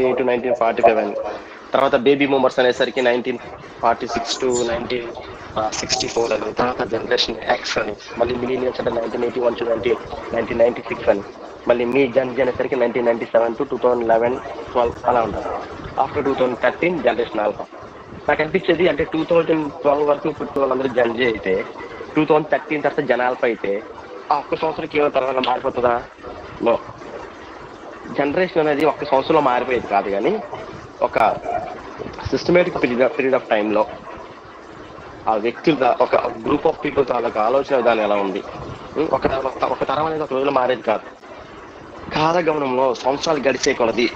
19 to 1945 అని. తర్వాత baby boomers అనేసరికి 1946 to 1964 అని. తర్వాత జనరేషన్ ఎక్స్ అని. మళ్ళీ మిలీనియల్స్ అంటే 1981 to 1996 అని. మళ్ళీ మీ జన్జీ అనేసరికి 1997 to 2011, 12 అలా ఉంటారు. After 2013 generation alpha. నాకు అనిపించేది అంటే 2012 వరకు పుట్టిన వాళ్ళందరూ జన్జీ అయితే 2013 తర్వాత జన ఆల్ఫా అయితే ఆ ఒక్క సంవత్సరం కేవలం తర్వాత మారిపోతుందా? నో. జనరేషన్ అనేది ఒక్క సంవత్సరంలో మారిపోయేది కాదు, కానీ ఒక సిస్టమేటిక్ పీరియడ్ ఆఫ్ టైంలో ఆ వ్యక్తుల ఒక గ్రూప్ ఆఫ్ పీపుల్ తాలూకు ఆలోచన విధానం ఎలా ఉంది. ఒక తరం అనేది ఒక రోజులో మారేది కాదు. కాలగమనంలో సంవత్సరాలు గడిచే కొలది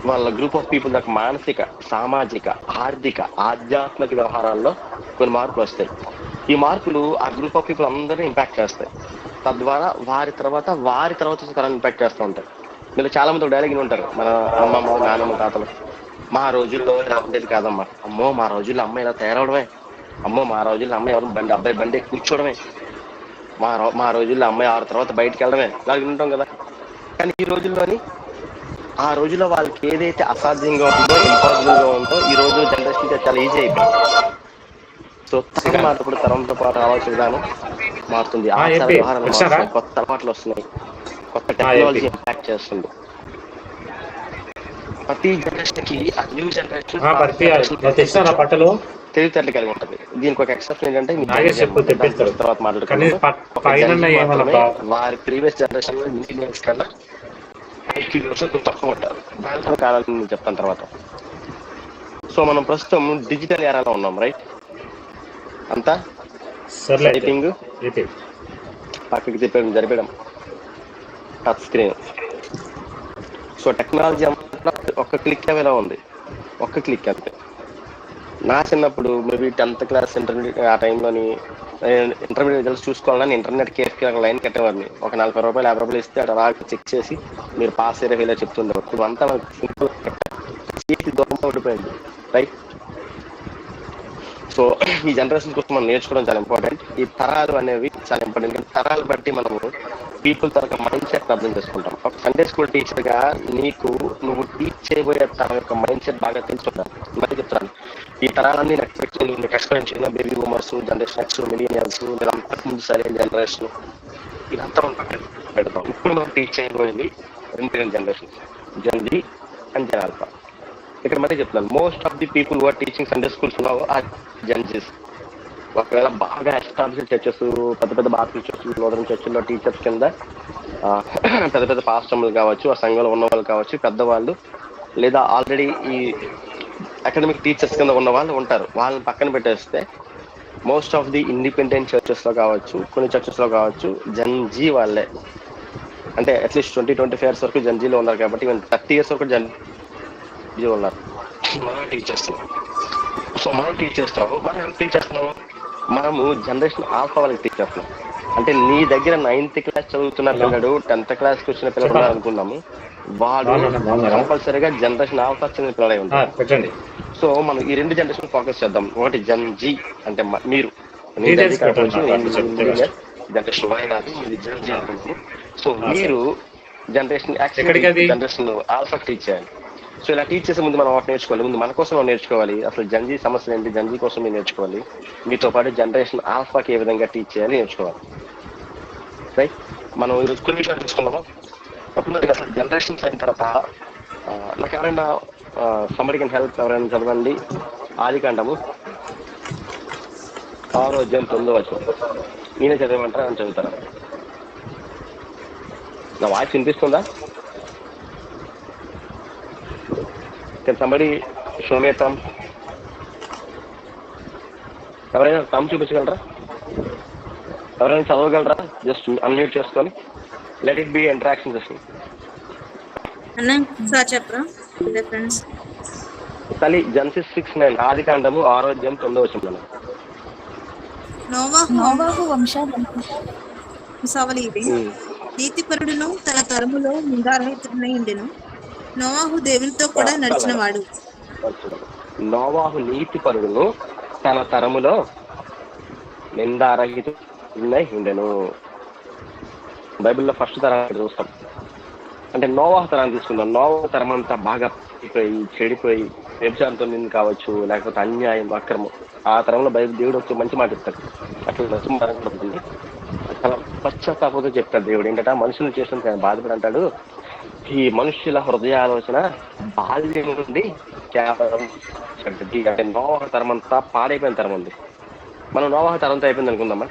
వాళ్ళ గ్రూప్ ఆఫ్ పీపుల్ దాకా మానసిక, సామాజిక, ఆర్థిక, ఆధ్యాత్మిక వ్యవహారాల్లో కొన్ని మార్పులు వస్తాయి. ఈ మార్పులు ఆ గ్రూప్ ఆఫ్ పీపుల్ అందరినీ ఇంపాక్ట్ చేస్తాయి. తద్వారా వారి తర్వాత తరాన్ని ఇంపాక్ట్ చేస్తూ ఉంటాయి. మీరు చాలా మంది డైలాగ్ ఉంటారు, మన అమ్మమ్మ, నానమ్మ, తాతలు, మా రోజుల్లో ఇలా ఉండేది కాదమ్మా, అమ్మో మా రోజుల్లో అమ్మాయి ఇలా తయారవడమే, అమ్మో మా రోజుల్లో అమ్మాయి ఎవరు అబ్బాయి బండి కూర్చోవడమే, మా రోజుల్లో అమ్మాయి 6 తర్వాత బయటకు వెళ్ళడమే, ఇలా ఉంటాం కదా. కానీ ఈ రోజుల్లోని ఆ రోజుల్లో వాళ్ళకి ఏదైతే అసాధ్యంగా ఉందో, ఇంపాసిబుల్ గా ఉందో ఈ రోజు జనరేషన్ చాలా ఈజీ అయిపోయింది. సో తరం మారినప్పుడు తరంతో పాటు రావాల్సిన విధానం మారుతుంది, ఆచార వ్యవహారాలు మారుతున్నాయి, కొత్త అలవాట్లు వస్తున్నాయి, కొత్త టెక్నాలజీ ఇంపాక్ట్ చేస్తుంది. ప్రతి జనరేషన్ కి ఆ న్యూ జనరేషన్ తెలివితేటలు కలిగి ఉంటుంది. దీనికి ఒక ఎక్సెప్షన్ ఏంటంటే తర్వాత మాట్లాడుకున్నాము, వారి ప్రీవియస్ జనరేషన్ మిలీనియల్స్ కన్నా తక్కువ ఉంటారు. దాంట్లో కావాలని నేను చెప్తాను తర్వాత. సో మనం ప్రస్తుతం డిజిటల్ ఎరాలో ఉన్నాం, రైట్? అంతా టైపింగ్, పక్కకి తిప్పడం, జరిపడం, టచ్ స్క్రీన్. సో టెక్నాలజీ అంతా ఒక్క క్లిక్ అవేలా ఉంది, ఒక్క క్లిక్ అంతే. నా చిన్నప్పుడు మేబీ 10th క్లాస్ ఇంటర్మీడియట్ ఆ టైంలోని ఇంటర్మీడియట్ రిజల్ట్స్ చూసుకోవాలని ఇంటర్నెట్ కేఫ్కి లైన్ కట్టేవాడిని. ఒక 40 రూపాయలు 50 రూపాయలు ఇస్తే అక్కడ చెక్ చేసి మీరు పాస్ అయ్యేలా చెప్తుండేవారు. ఇప్పుడు అంతా మనకు సింపుల్ దూరంగా ఉండిపోయింది, రైట్? సో ఈ జనరేషన్ కోసం మనం నేర్చుకోవడం చాలా ఇంపార్టెంట్. ఈ తరాలు అనేవి చాలా ఇంపార్టెంట్. తరాలు బట్టి మనము పీపుల్ తరగ మైండ్ సెట్ అర్థం చేసుకుంటాం. ఒక సండే స్కూల్ టీచర్ గా నువ్వు టీచ్ చేయబోయే తన యొక్క మైండ్ సెట్ బాగా తెలుసుకుంటాను. మరి చెప్తాను, ఈ తరాలన్నీ ఎక్స్పెక్ట్ చేసిన baby boomers, generation X, millennials, అంతకు ముందు సరైన జనరేషన్, ఇదంతా మనం పక్కన పెడతాం. ఇప్పుడు మనం టీచ్ చేయబోయేది 2 generation, gen Z and gen alpha. ఇక్కడ మరీ చెప్తున్నాను, most of the people who are teaching Sunday schools now are gen Zs. ఒకవేళ బాగా ఎస్టాబ్లిష్డ్ చర్చెస్, పెద్ద బాప్టిస్ట్ చర్చెస్, లూథరన్ చర్చిల్లో టీచర్స్ కింద పెద్ద పాస్టర్లు కావచ్చు, ఆ సంఘంలో ఉన్న వాళ్ళు కావచ్చు, పెద్దవాళ్ళు, లేదా ఆల్రెడీ ఈ అకాడమిక్ టీచర్స్ కింద ఉన్న వాళ్ళు ఉంటారు. వాళ్ళని పక్కన పెట్టేస్తే most of the independent churches లో కావచ్చు, కొన్ని చర్చెస్ లో కావచ్చు, జన్జీ వాళ్ళే. అంటే అట్లీస్ట్ 20-25 years వరకు జన్జీలో ఉన్నారు. కాబట్టి 30 years వరకు జన్జీ ఉన్నారు మన టీచర్స్. సో మనం టీచ్ చేస్తాము, మనం ఎంత టీచ్ చేస్తున్నాము? మనము జనరేషన్ ఆల్ఫా వాళ్ళకి టీచ్ చేస్తున్నాం. అంటే నీ దగ్గర 9th క్లాస్ చదువుతున్న పిల్లడు 10th క్లాస్కి వచ్చిన పిల్లలు ఉన్నారు అనుకున్నాము, వాడు కంపల్సరీగా జనరేషన్ ఆల్ఫా చెందిన పిల్లలై ఉంటారు. సో మనం ఈ 2 జనరేషన్ ఫోకస్ చేద్దాం. ఒకటి జన్జీ అంటే మీరు, జనరేషన్ వై నాది, మీది జన్జీ అనుకుంటున్నాను. సో మీరు generation X, generation alpha teach చేయాలి. సో ఇలా టీచ్ చేసే ముందు మనం ఒకటి నేర్చుకోవాలి. ముందు మన కోసం మనం నేర్చుకోవాలి, అసలు జన్జీ సమస్యలు ఏంటి, జన్జీ కోసం మీరు నేర్చుకోవాలి. మీతో పాటు జనరేషన్ ఆల్ఫాకి ఏ విధంగా టీచ్ చేయాలి నేర్చుకోవాలి, రైట్? మనం ఈరోజు కొన్ని విషయాలు తీసుకున్నాము. అప్పుడు అసలు జనరేషన్స్ అయిన తర్వాత నాకు ఎవరైనా somebody can help, ఎవరైనా చదవండి ఆదికాండము 6వ అధ్యాయం 9వ వచనం. నేనే చదవమంటారా అని చదువుతారా? నా వాయిస్ వినిపిస్తుందా? Can somebody show me a thumb? ఎవరైనా thumb చూపించగలరా? ఎవరైనా చదవగలరా? జస్ట్ అన్మ్యూట్ చేసుకొని let it be interaction session. తల్లి జెనసిస్ 6:9 ఆదికాండము 6వ అధ్యాయం 9వ వచనం. నోవాహు వంశావళి ఇది. నీతిపరుడును తన తరములో నిందారహితుడై ఉండెను. నోవాహు దేవునితో కూడా నడిచినవాడు. నోవాహు నీతిపరుడును తన తరములో నిందారహితుడై ఉండెను. బైబిల్లో ఫస్ట్ తరం చూస్తాం, అంటే నోవాహు తరాన్ని తీసుకుందాం. నోవాహు తరం అంతా బాగా చెడిపోయి వ్యభిచారంతో నింది కావచ్చు, లేకపోతే అన్యాయం, అక్రమం. ఆ తరంలో దేవుడు వచ్చి మంచి మాట చెప్తాడు. అట్లా మంచి మాట కూడా ఉంటుంది. చాలా పశ్చాత్తాపంతో చెప్తాడు దేవుడు. ఏంటంటే మనుషులు చేసిన బాధపడి అంటాడు, ఈ మనుష్యుల హృదయాలోచన బాల్యం నుండి కేవలం చెడ్డది. అంటే నోవాహు తరం అంతా పాడైపోయిన తరం ఉంది. మనం నోవాహు తరంతో అయిపోయింది అనుకుందామా?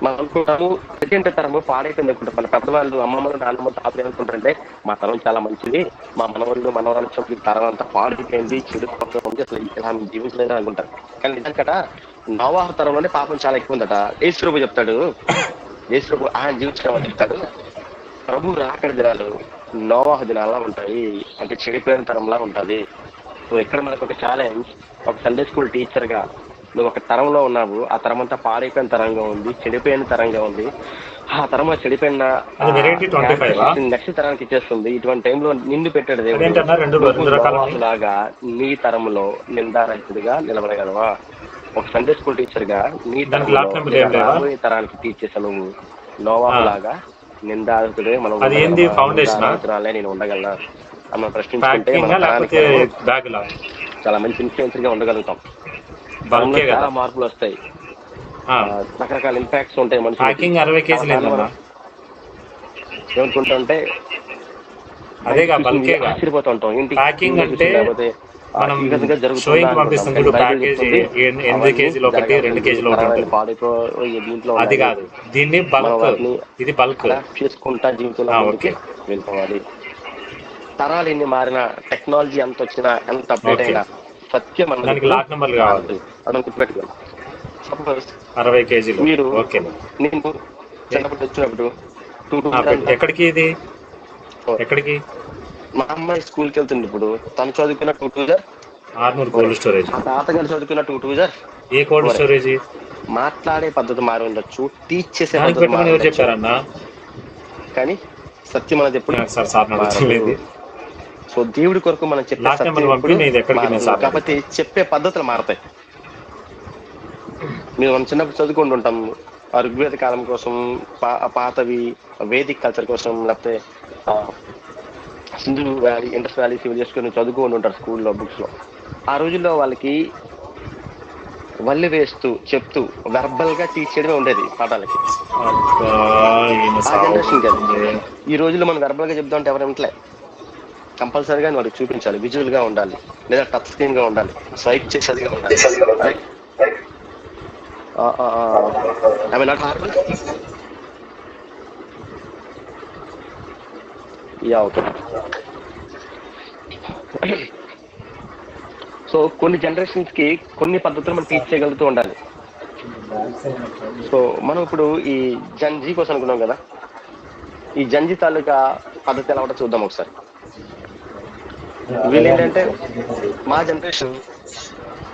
మనం అనుకుంటాము సెకండ్ తరము పాడైపోయింది అనుకుంటాం. మన పెద్దవాళ్ళు అమ్మమ్మలు నాన్నమ్మ తాతలు అనుకుంటారంటే మా తరం చాలా మంచిది, మా మనవాళ్ళు మనవరాలు తరం అంతా పాడైపోయింది, చెడు ఉంది, అసలు ఇలా జీవించలేదు అనుకుంటారు. కానీ నిజంగా నోవాహు తరంలోనే పాపం చాలా ఎక్కువ ఉందట. యేసుప్రభు చెప్తాడు, యేసుప్రభు ఆయన జీవించడం అని చెప్తాడు, ప్రభు రాకడ దినాలు నోవాహు దినాలా ఉంటాయి, అంటే చెడిపోయిన తరంలా ఉంటుంది. సో ఇక్కడ మనకు ఒక ఛాలెంజ్, ఒక సండే స్కూల్ టీచర్ గా నువ్వు ఒక తరంలో ఉన్నావు, ఆ తరం అంతా పాడైపోయిన తరంగా ఉంది, చెడిపోయిన తరంగా ఉంది. ఆ తరం చెడిపోయిన నెక్స్ట్ తరానికి ఇచ్చేస్తుంది. ఇటువంటి టైంలో నిన్ను పెట్టాడు దేవుడు లాగా నీ తరంలో నిందారహితుడిగా నిలబడగలవా? ఒక సండే స్కూల్ టీచర్ గా నీ తరంలో తరానికి టీచ్ చేసా నువ్వు నోవాహు లాగా నిందారహితుడే మనం నేను ఉండగలనా అన్న ప్రశ్నించుకుంటే మన తరానికి చాలా మంచి ఇన్ఫ్లుయెన్సర్ గా ఉండగలుగుతాం. చాలా మార్పులు వస్తాయి, రకరకాల ఇంపాక్ట్స్ ఉంటాయి. మనిషి ఏమనుకుంటుంటే ఆశ్చర్యపోతూ ఉంటాం. ఇంటికి లేకపోతే చేసుకుంటా జీవితంలో వెళ్ళిపోవాలి. తరాలు ఎన్ని మారినా, టెక్నాలజీ ఎంత వచ్చినా, ఎంత అప్డేట్ అయినా సత్యం అన్నది గుర్తుపెట్టుకోవాలి. సపోజ్ 60 kg మీరు నేను చిన్నప్పుడు వచ్చినప్పుడు ఎక్కడికి ఇది ఎక్కడికి మా అమ్మాయి స్కూల్కి వెళ్తుంది. ఇప్పుడు తను చదువుకున్న 2000 కోల్డ్ స్టోరేజ్, తాతగారు చదువుకున్న 2000 ఏ కోల్డ్ స్టోరేజ్. మాట్లాడే పద్ధతి మారి ఉండొచ్చు, టీచ్ చేసే పద్ధతి చెప్పారన్నా, కానీ సత్యం అనేది ఎప్పుడు. సో దేవుడి కొరకు మనం చెప్పే కాకపోతే చెప్పే పద్ధతులు మారతాయి. మేము మనం చిన్నప్పుడు చదువుకుంటూ ఉంటాం, ఋగ్వేద కాలం కోసం, పాతవి వేదిక్ కల్చర్ కోసం, లేకపోతే Sindhu valley, Indus valley civilization చదువుకుంటూ ఉంటారు స్కూల్లో బుక్స్ లో. ఆ రోజుల్లో వాళ్ళకి వల్లి వేస్తూ చెప్తూ వెర్బల్ గా టీచ్ చేయడమే ఉండేది పాఠాలకి. ఆ జనరేషన్ కాదు. ఈ రోజుల్లో మనం వెర్బల్ గా చెప్తా ఉంటే ఎవరు వింటలే. కంపల్సరీగా వాడికి చూపించాలి, విజువల్ గా ఉండాలి, లేదా టచ్ స్క్రీన్ గా ఉండాలి, స్వైప్ చేసేదిగా ఉండాలి. సో కొన్ని జనరేషన్స్ కి కొన్ని పద్ధతులు మనం టీచ్ చేయగలుగుతూ ఉండాలి. సో మనం ఇప్పుడు ఈ జన్జీ కోసం అనుకున్నాం కదా, ఈ జన్జీ తాలూకా పద్ధతి ఎలా ఉంటుందో చూద్దాం ఒకసారి. వీళ్ళు ఏంటంటే మా జనరేషన్,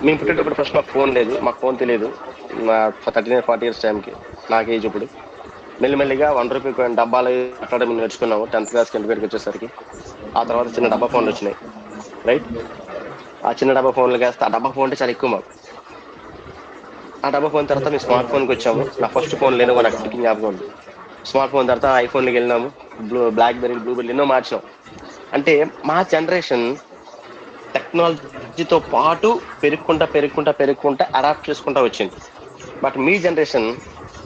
మేము పుట్టేటప్పుడు ఫస్ట్ మాకు ఫోన్ లేదు, మాకు ఫోన్ తెలియదు. మా 39-40 years టైంకి నాకు ఏజ్. ఇప్పుడు మెల్లిమెల్లిగా ₹1 డబ్బాలు అట్లాడడం నేర్చుకున్నాము 10th క్లాస్కి ఇంటికి వచ్చేసరికి. ఆ తర్వాత చిన్న డబ్బా ఫోన్లు వచ్చినాయి, రైట్? ఆ చిన్న డబ్బా ఫోన్లు వేస్తే ఆ డబ్బా ఫోన్ అంటే చాలా ఎక్కువ మాకు. ఆ డబ్బా ఫోన్ తర్వాత మేము స్మార్ట్ ఫోన్కి వచ్చాము. నా ఫస్ట్ ఫోన్ లేను, నాకు జ్ఞాపకం ఉంది. స్మార్ట్ ఫోన్ తర్వాత ఐఫోన్కి వెళ్ళినాము, బ్లాక్బెర్రీ, బ్లూబెర్రీ ఎన్నో మార్చినాం. అంటే మా జనరేషన్ టెక్నాలజీతో పాటు పెరుగుకుంటా అడాప్ట్ చేసుకుంటా వచ్చింది. బట్ మీ జనరేషన్,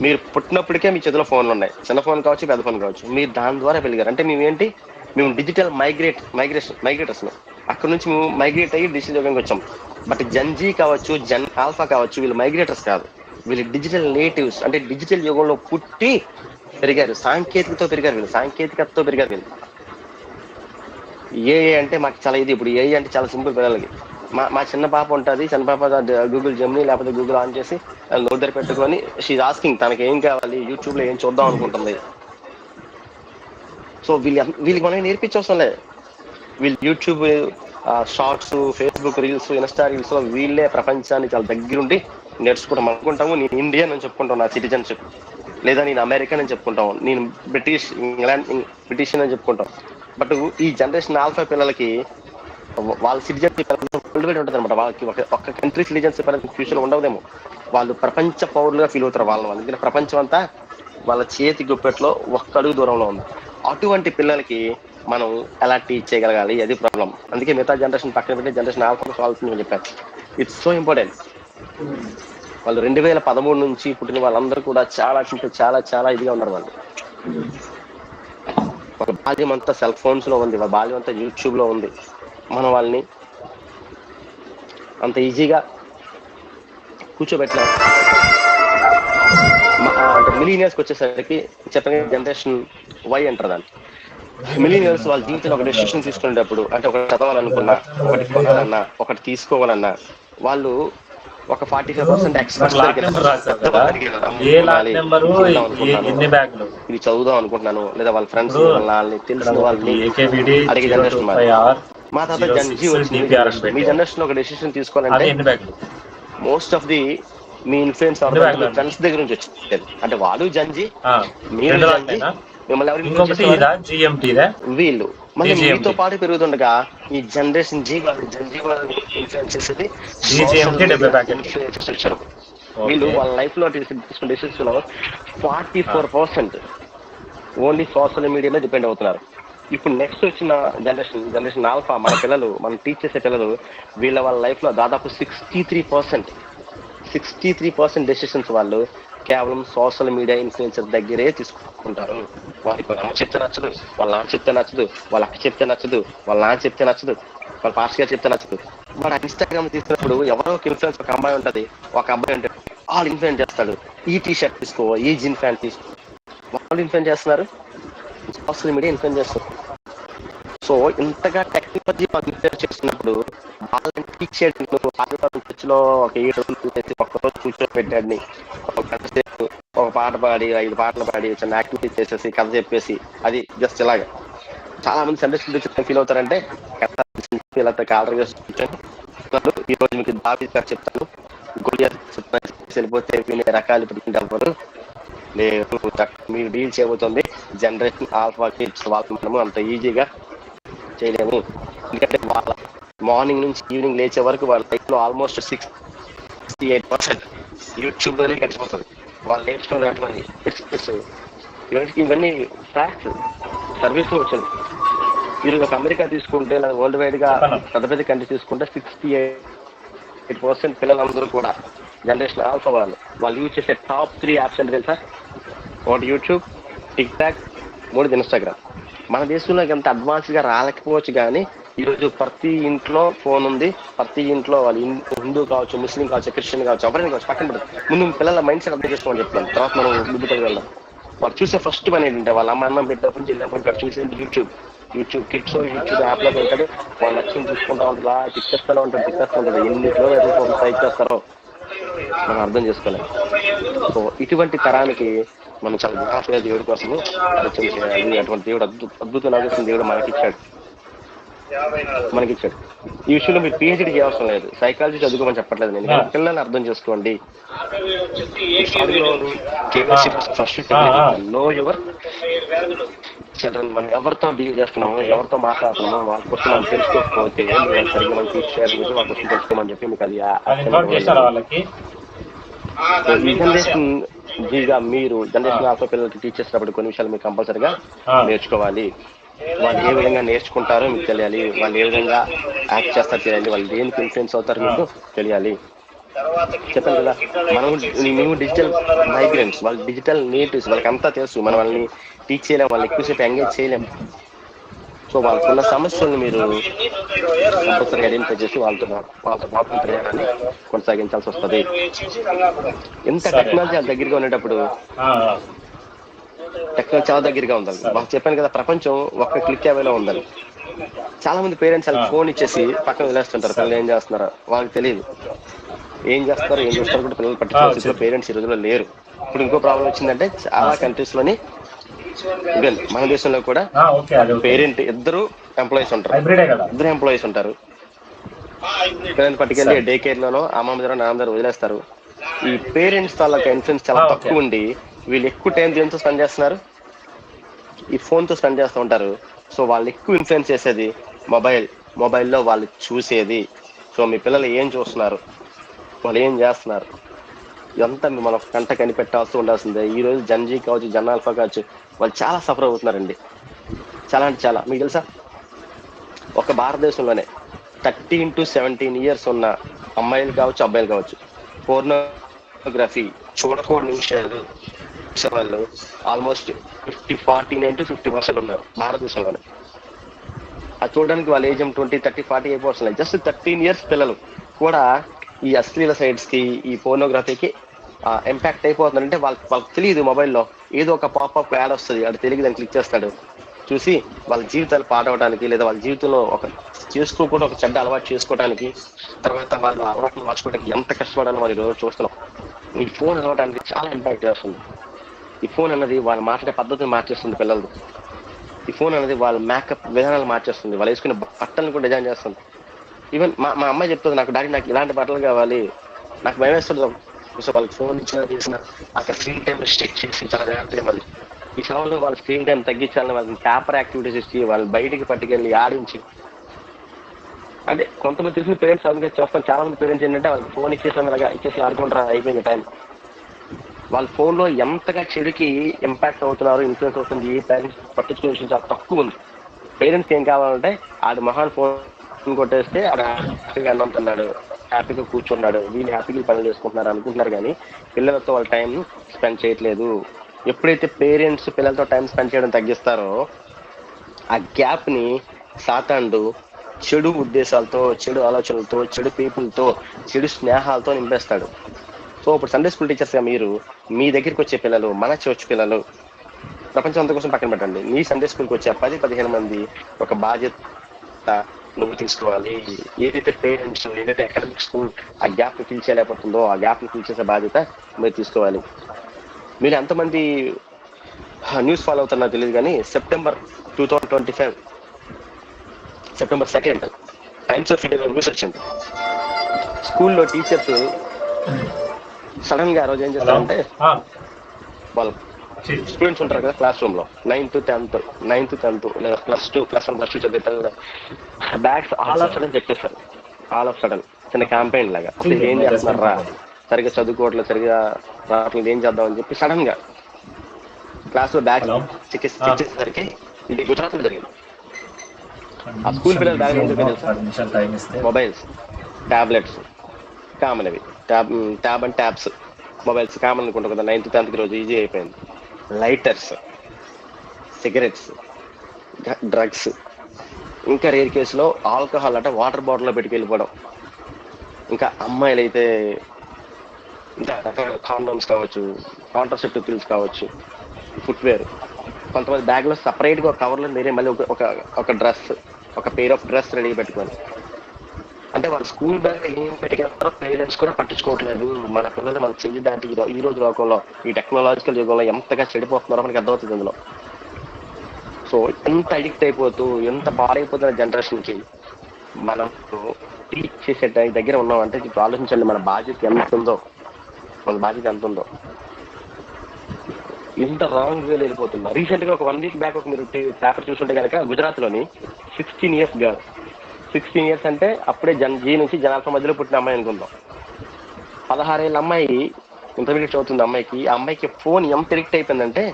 మీరు పుట్టినప్పటికే మీ చేతిలో ఫోన్లు ఉన్నాయి, చిన్న ఫోన్ కావచ్చు, పెద్ద ఫోన్ కావచ్చు, మీరు దాని ద్వారా పెరిగారు. అంటే మేము డిజిటల్ మైగ్రేటర్స్. అక్కడ నుంచి మేము మైగ్రేట్ అయ్యి డిజిటల్ యుగంకి వచ్చాం. బట్ జన్జీ కావచ్చు, జన్ ఆల్ఫా కావచ్చు, వీళ్ళు మైగ్రేటర్స్ కాదు, వీళ్ళు డిజిటల్ నేటివ్స్. అంటే డిజిటల్ యుగంలో పుట్టి పెరిగారు, సాంకేతికతతో పెరిగారు వీళ్ళు. ఏఐ అంటే మాకు చాలా ఇది. ఇప్పుడు ఏఐ అంటే చాలా సింపుల్ పిల్లలకి. మా చిన్న పాప ఉంటుంది, చిన్న పాప గూగుల్ జెమినీ లేకపోతే గూగుల్ ఆన్ చేసి నోట్ దగ్గర పెట్టుకొని షీజ్ ఆస్కింగ్ తనకి ఏం కావాలి, యూట్యూబ్ లో ఏం చూద్దాం అనుకుంటుంది. సో వీళ్ళకి మనం నేర్పించవసరం లేదు. వీళ్ళు YouTube shorts, Facebook reels, Insta reels లో వీళ్ళే ప్రపంచాన్ని చాలా దగ్గరుండి నేర్చుకుంటాం. అనుకుంటాము నేను ఇండియన్ అని చెప్పుకుంటాం, నా సిటిజన్షిప్, లేదా నేను అమెరికన్ అని చెప్పుకుంటాం, నేను బ్రిటిష్ అని చెప్పుకుంటాం. బట్ ఈ జనరేషన్ ఆల్ఫా పిల్లలకి వాళ్ళ సిటిజన్షిప్ ఉంటుంది అనమాట. వాళ్ళకి ఒక కంట్రీ సిటిజన్షిప్ అనేది ఫ్యూచర్ ఉండదేమో. వాళ్ళు ప్రపంచ పౌరులుగా ఫీల్ అవుతారు. వాళ్ళ ప్రపంచం అంతా వాళ్ళ చేతి గుప్పెట్లో ఒక్క అడుగు దూరంలో ఉంది. అటువంటి పిల్లలకి మనం ఎలా టీచ్ చేయగలగాలి, అది ప్రాబ్లం. అందుకే మిగతా జనరేషన్ పక్కన పెట్టి జనరేషన్ ఆల్ఫా సాల్వ్ అవుతుందని చెప్పాను. It's so important. వాళ్ళు 2013 నుంచి పుట్టిన వాళ్ళందరూ కూడా చాలా చాలా చాలా ఇదిగా ఉన్నారు. వాళ్ళ బాల్యం అంతా సెల్ ఫోన్స్ లో ఉంది, వాళ్ళ బాల్యం అంతా యూట్యూబ్ లో ఉంది. మనం వాళ్ళని అంత ఈజీగా కూర్చోబెట్టలేం. అంటే మిలీనియర్స్కి వచ్చేసరికి చెప్పిన జనరేషన్ వై అంటారు దాన్ని. మిలీనియర్స్ వాళ్ళ జీవితంలో ఒక డెసిషన్ తీసుకునేటప్పుడు, అంటే ఒకటి చదవాలనుకున్నా, ఒకటి కొనాలన్నా, ఒకటి తీసుకోవాలన్నా, వాళ్ళు ఒక 45% ఎక్స్పర్ట్స్ ఇది చదువుదాం అనుకుంటున్నాను, లేదా వాళ్ళ ఫ్రెండ్స్ వాళ్ళని తెలిసిన వాళ్ళని అడిగే జనరేషన్ మాది. మా తర్వాత జన్జీ వచ్చింది జనరేషన్. మీ జనరేషన్ ఒక డెసిషన్ తీసుకోవాలంటే most of the me influence me friends దగ్గర నుంచి వచ్చింది. అంటే వాడు జన్జీ, మీరు జన్జీ, మిమ్మల్ని ఎవరు వీళ్ళు మళ్ళీ మీతో పాటు పెరుగుతుండగా ఈ జనరేషన్ జీ వాళ్ళు జన్జీ వాళ్ళని ఇన్ఫ్లుయెన్స్ చేసేది ఇన్ఫ్లుయెన్స్. వీళ్ళు వాళ్ళ లైఫ్ లో తీసుకున్న డెసిషన్స్ లో 44% ఓన్లీ సోషల్ మీడియాలో డిపెండ్ అవుతున్నారు. ఇప్పుడు నెక్స్ట్ వచ్చిన జనరేషన్ ఆల్ఫా, మన పిల్లలు, మనం టీచ్ చేసే పిల్లలు, వాళ్ళ లైఫ్ లో దాదాపు 63% డెసిషన్స్ వాళ్ళు కేవలం సోషల్ మీడియా ఇన్ఫ్లుయెన్సర్ దగ్గరే తీసుకుంటారు. వాళ్ళకి అమ్మ చెప్తే నచ్చదు, వాళ్ళ నాన్న చెప్తే నచ్చదు, వాళ్ళ అక్క చెప్తే నచ్చదు, వాళ్ళ నాన్న చెప్తే నచ్చదు, వాళ్ళ పాస్టర్ గారు చెప్తే నచ్చదు. వాడు ఇన్స్టాగ్రామ్ తీసుకున్నప్పుడు ఎవరో ఒక ఇన్ఫ్లుయెన్స్, ఒక అమ్మాయి ఉంటది, ఒక అబ్బాయి అంటే వాళ్ళు ఇన్ఫ్లుయెన్స్ చేస్తాడు. ఈ టీ షర్ట్ తీసుకో, ఈ జీన్ ప్యాంట్ తీసుకో, వాళ్ళు ఇన్ఫ్లుయెన్స్ చేస్తున్నారు, సోషల్ మీడియా ఇన్ఫ్లుయెన్స్ చేస్తారు. సో ఇంతగా టెక్నాలజీ ఇన్ఫ్లుయెన్స్ చేస్తున్నప్పుడు వాళ్ళని టీచ్ చేయడం, చర్చిలో ఒక 7 రోజులు చేసి ఒక్కరోజు కూర్చోబెట్టాడిని ఒక గంట సేపు ఒక పాట పాడి 5 పాటలు పాడి చిన్న యాక్టివిటీ చేసేసి కథ చెప్పేసి, అది జస్ట్ ఇలాగా. చాలా మంది సండేస్కూల్ టీచర్ ఫీల్ అవుతారంటే కాలర్ చేసి కూర్చొని ఈ రోజు మీకు దావీదు గారు చెప్తాను, గొలియాతు వెళ్ళిపోతే వినే రకాలు పెట్టుకుంటారు లేదు, మీరు డీల్ చేయబోతుంది జనరేషన్ ఆల్ఫా కిడ్స్. వాళ్ళకి మనము అంత ఈజీగా చేయలేము. ఎందుకంటే వాళ్ళ మార్నింగ్ నుంచి ఈవినింగ్ లేచే వరకు వాళ్ళ లైఫ్ లో ఆల్మోస్ట్ 68% యూట్యూబ్ లోనే గడిచిపోతుంది. వాళ్ళు నేర్చుకున్నటువంటి ఇవన్నీ ఫ్యాక్ట్స్, సర్వీస్ లో వచ్చింది. ఈరోజు ఒక అమెరికా తీసుకుంటే, లేదా వరల్డ్ వైడ్ గా పెద్ద పెద్ద కంట్రీ తీసుకుంటే 68% పిల్లలందరూ కూడా జనరేషన్ ఆల్ఫా వాళ్ళు యూజ్ చేసే టాప్ 3 యాప్స్ అంటే తెలుసా? ఒకటి యూట్యూబ్, టిక్ టాక్, 3 ఇన్స్టాగ్రామ్. మన దేశంలో ఎంత అడ్వాన్స్ గా రాలేకపోవచ్చు, కానీ ఈరోజు ప్రతి ఇంట్లో ఫోన్ ఉంది. ప్రతి ఇంట్లో వాళ్ళు హిందూ కావచ్చు, ముస్లిం కావచ్చు, క్రిస్టియన్ కావచ్చు, ఎవరైనా కావచ్చు, పక్కన పెడతారు. ముందు పిల్లల మైండ్ సెట్ అర్థం చేసుకోమని చెప్తాను, తర్వాత మనం ముందు పడి వెళ్దాం. వాళ్ళు చూసే ఫస్ట్ పని ఏంటంటే, వాళ్ళ అమ్మ పెట్టినప్పుడు చిన్నప్పుడు చూసేది యూట్యూబ్ కిడ్స్ యూట్యూబ్ యాప్ లో వెళ్తాడు. వాళ్ళు నచ్చింది చూసుకుంటా ఉంటారు, తిక్కేస్తూనే ఉంటుంది. ఎన్ని కిలోమీటర్లు టైప్ చేస్తారో మనం అర్థం చేసుకోలేం. సో ఇటువంటి తరానికి మనం చాలా జాగ్రత్తగా దేవుడి కోసము ఆలోచన చేయాలి. అటువంటి దేవుడు అద్భుతం ఆలోచన దేవుడు మనకిచ్చాడు. ఈ విషయంలో మీరు పిహెచ్డీ చేయవసరం లేదు, సైకాలజీ చదువుకోమని చెప్పట్లేదు నేను. పిల్లల్ని అర్థం చేసుకోండి. Know your children. మనం ఎవరితో డీల్ చేస్తున్నాము, ఎవరితో మాట్లాడుతున్నాము, వాళ్ళ కోసం మనం తెలుసుకోకపోతే సరిగ్గా మనం టీచ్ చేయాలి, వాళ్ళ కోసం తెలుసుకోమని చెప్పి మీకు అది ఈ జనరేషన్ జీగా మీరు జనరేషన్ ఆల్ఫా పిల్లలకి టీచ్ చేసినప్పుడు కొన్ని విషయాలు మీరు కంపల్సరిగా నేర్చుకోవాలి. వాళ్ళు ఏ విధంగా నేర్చుకుంటారో మీకు తెలియాలి, వాళ్ళు ఏ విధంగా యాక్ట్ చేస్తారో తెలియాలి, వాళ్ళు దేనికి ఇన్ఫ్లుయెన్స్ అవుతారో మీకు తెలియాలి. చెప్పాను కదా, మేము డిజిటల్ మైగ్రెంట్స్, వాళ్ళు డిజిటల్ నేటివ్స్, వాళ్ళకి అంతా తెలుసు. మనం వాళ్ళని టీచ్ చేయలేము, వాళ్ళు ఎక్కువసేపు ఎంగేజ్ చేయలేము. సో వాళ్ళకున్న సమస్యలను మీరు కంపల్సరీ ఐడెంటిఫై చేసి వాళ్ళతో మాత్రం ప్రయాణాన్ని కొనసాగించాల్సి వస్తుంది. ఎంత టెక్నాలజీ దగ్గరగా ఉండేటప్పుడు, టెక్నాలజీ చాలా దగ్గరగా ఉండాలి. వాళ్ళు చెప్పాను కదా, ప్రపంచం ఒక్క క్లిక్ అవేలో ఉండాలి. చాలా మంది పేరెంట్స్ వాళ్ళకి ఫోన్ ఇచ్చేసి పక్కన వదిలేస్తుంటారు. పిల్లలు ఏం చేస్తున్నారో వాళ్ళకి తెలియదు, ఏం చేస్తారో ఏం చేస్తారో కూడా పిల్లలు పట్టించుకునే స్థితిలో పేరెంట్స్ ఈ రోజుల్లో లేరు. ఇప్పుడు ఇంకో ప్రాబ్లం వచ్చిందంటే, చాలా కంట్రీస్ లోని, మన దేశంలో కూడా పేరెంట్ ఇద్దరు ఎంప్లాయీస్ ఉంటారు. పిల్లల్ని పట్టుకెళ్ళి డే కేర్ లోనో అమ్మమ్మ దగ్గర నాన్న దగ్గర వదిలేస్తారు. ఈ పేరెంట్స్ వాళ్ళకి ఇన్ఫ్లుయెన్స్ చాలా తక్కువ ఉండి, వీళ్ళు ఎక్కువ టైం దేంతో స్పెండ్ చేస్తున్నారు, ఈ ఫోన్ తో స్పెండ్ చేస్తూ ఉంటారు. సో వాళ్ళు ఎక్కువ ఇన్ఫ్లుయెన్స్ చేసేది మొబైల్లో వాళ్ళు చూసేది. సో మీ పిల్లలు ఏం చూస్తున్నారు, వాళ్ళు ఏం చేస్తున్నారు, ఇదంతా మనం కంట కనిపెట్టాల్సి ఉండాల్సిందే. ఈ రోజు జన్జీ కావచ్చు, జన్ ఆల్ఫా కావచ్చు, వాళ్ళు చాలా సఫర్ అవుతున్నారండి. చాలా అంటే చాలా. మీకు తెలుసా, ఒక భారతదేశంలోనే 13 to 17 years ఉన్న అమ్మాయిలు కావచ్చు, అబ్బాయిలు కావచ్చు, పోర్నోగ్రఫీ చూడకూడని నిమిషాలు వాళ్ళు ఆల్మోస్ట్ 49 to 50% ఉన్నారు భారతదేశంలోనే. అది చూడడానికి వాళ్ళ ఏజ్ 20, 30, 40 అయిపోతుంది. జస్ట్ 13 years పిల్లలు కూడా ఈ అశ్లీల సైట్స్ కి, ఈ పోర్నోగ్రఫీకి ఇంపాక్ట్ అయిపోతుంది. అంటే వాళ్ళకి తెలియదు, మొబైల్లో ఏదో ఒక పాపప్ యాడ్ వస్తుంది, అది తెలియదు, దాన్ని క్లిక్ చేస్తాడు, చూసి వాళ్ళ జీవితాలు పాడవడానికి, లేదా వాళ్ళ జీవితంలో ఒక చేసుకోకుండా ఒక చెడ్డ అలవాటు చేసుకోవడానికి, తర్వాత వాళ్ళ అలవాటును మార్చుకోవడానికి ఎంత కష్టపడాలో వాళ్ళు ఈరోజు చూస్తున్నాం. ఈ ఫోన్ అలవాటానికి చాలా ఇంపాక్ట్ చేస్తుంది. ఈ ఫోన్ అన్నది వాళ్ళ మాట్లాడే పద్ధతిని మార్చేస్తుంది పిల్లలు. ఈ ఫోన్ అనేది వాళ్ళ మేకప్ విధానాలు మార్చేస్తుంది, వాళ్ళు వేసుకునే బట్టలను కూడా డిజైన్ చేస్తుంది. ఈవెన్ మా అమ్మాయి చెప్తుంది, నాకు డాడీ నాకు ఇలాంటి బట్టలు కావాలి, నాకు భయం వేస్తుంది. వాళ్ళకి ఫోన్ ఇచ్చిన చేసిన అక్కడ స్క్రీన్ టైం రిస్ట్రిక్ట్ చేసి చాలా జాగ్రత్తగా మళ్ళీ ఈ సమయంలో వాళ్ళ స్క్రీన్ టైం తగ్గించాలని వాళ్ళని పేపర్ యాక్టివిటీస్ ఇచ్చి వాళ్ళు బయటికి పట్టుకెళ్ళి ఆడించి, అంటే కొంతమంది తెలిసిన పేరెంట్స్ అందుకే చూస్తాం. చాలా మంది పేరెంట్స్ ఏంటంటే వాళ్ళకి ఫోన్ ఇచ్చేసి ఆడుకుంటారు, అయిపోయింది టైం. వాళ్ళ ఫోన్ లో ఎంతగా చెడుకి ఇంపాక్ట్ అవుతున్నారు, ఇన్ఫ్లుయెన్స్ అవుతుంది, ఏ పేరెంట్స్ పట్టించుకునే విషయం చాలా తక్కువ ఉంది. పేరెంట్స్ ఏం కావాలంటే ఆడు మహాన్ ఫోన్ కొట్టేస్తే ఆడు హ్యాపీగా అన్నంటున్నాడు, హ్యాపీగా కూర్చున్నాడు, వీళ్ళు హ్యాపీగా పనులు చేసుకుంటున్నారు అనుకుంటున్నారు, కానీ పిల్లలతో వాళ్ళ టైం స్పెండ్ చేయట్లేదు. ఎప్పుడైతే పేరెంట్స్ పిల్లలతో టైం స్పెండ్ చేయడం తగ్గిస్తారో ఆ గ్యాప్ ని సాతాండు చెడు ఉద్దేశాలతో, చెడు ఆలోచనలతో, చెడు పీపుల్తో, చెడు స్నేహాలతో నింపేస్తాడు. సో ఇప్పుడు సండే స్కూల్ టీచర్స్గా మీరు మీ దగ్గరికి వచ్చే పిల్లలు, మన చర్చ్ పిల్లలు, ప్రపంచం అంత కోసం పక్కన పెట్టండి, మీ సండే స్కూల్కి వచ్చే 10-15 మంది ఒక బాధ్యత నువ్వు తీసుకోవాలి. ఏదైతే పేరెంట్స్, ఏదైతే అకాడమిక్ స్కూల్ ఆ గ్యాప్ ని ఫిల్ చేయలేకపోతుందో ఆ గ్యాప్ ని ఫిల్ చేసే బాధ్యత మీరు తీసుకోవాలి. మీరు ఎంతమంది న్యూస్ ఫాలో అవుతున్నా తెలియదు, కానీ September 2025 September 2 times of India news వచ్చింది. స్కూల్లో టీచర్స్ సడన్ గా ఆ రోజు ఏం చేస్తారంటే, వాళ్ళు స్టూడెంట్స్ ఉంటారు కదా క్లాస్ రూమ్ లో, 9th, 10th లేదా +2, +1, +2 చదివే బ్యాగ్స్ ఆల్ ఆఫ్ సడన్ చెప్పేస్తారు. ఆల్ ఆఫ్ సడన్ చిన్న క్యాంపెయిన్ లాగా, అసలు ఏం చేస్తున్నారా, సరిగ్గా చదువుకోవట్లేదు, సరిగ్గా రావట్లేదు, ఏం చేద్దాం అని చెప్పి సడన్ గా క్లాస్ లో బ్యాగ్ చెక్ చేసేసరికి ఇది గుజరాత్ లో జరిగింది. ఆ స్కూల్ పిల్లల బ్యాగ్ ఏం తెలుసా, మొబైల్స్, టాబ్లెట్స్ కామన్, అవి tab and tabs, mobiles common అనుకుంటాం కదా, 9th, 10th రోజు ఈజీ అయిపోయింది. లైటర్స్, సిగరెట్స్, డ్రగ్స్, ఇంకా రేర్ కేసులో ఆల్కహాల్ అంటే వాటర్ బాటిల్లో పెట్టుకెళ్ళిపోవడం. ఇంకా అమ్మాయిలు అయితే ఇంకా రకరకాల కాండోమ్స్ కావచ్చు, కాంట్రాసెప్టివ్ పిల్స్ కావచ్చు, ఫుట్వేర్, కొంతమంది బ్యాగ్ లో సపరేట్ గా కవర్లో మీరే మళ్ళీ ఒక డ్రెస్, ఒక పేర్ ఆఫ్ డ్రెస్ రెడీ పెట్టుకోవాలి. అంటే వాళ్ళ స్కూల్ బ్యాగ్ ఏం పెట్టుకెళ్తారో పేరెంట్స్ కూడా పట్టించుకోవట్లేదు. మన పిల్లలు మనం చెయ్యడానికి ఈ రోజు లోకంలో, ఈ టెక్నాలజికల్ యుగంలో ఎంతగా చెడిపోతున్నారో మనకి అర్థమవుతుంది ఇందులో. సో ఎంత అడిక్ట్ అయిపోతూ, ఎంత పాడైపోతున్న జనరేషన్ కి మనం టీచ్ చేసే దగ్గర ఉన్నామంటే ఇప్పుడు ఆలోచించండి మన బాధ్యత ఎంత ఉందో, ఇంత రాంగ్ వేలో వెళ్ళిపోతుందా. రీసెంట్ గా ఒక 1 week బ్యాక్ మీరు పేపర్ చూస్తుంటే కనుక గుజరాత్ లోని 16 years గర్ల్, 16 years అంటే అప్పుడే జీ నుంచి జనాల మధ్యలో పుట్టిన అమ్మాయి అనుకుందాం. 16 ఏళ్ళ అమ్మాయి, ఇంటర్మీడియట్ చదువుతుంది అమ్మాయికి. ఆ అమ్మాయికి ఫోన్ ఎంత ఎడిక్ట్ అయిపోయిందంటే,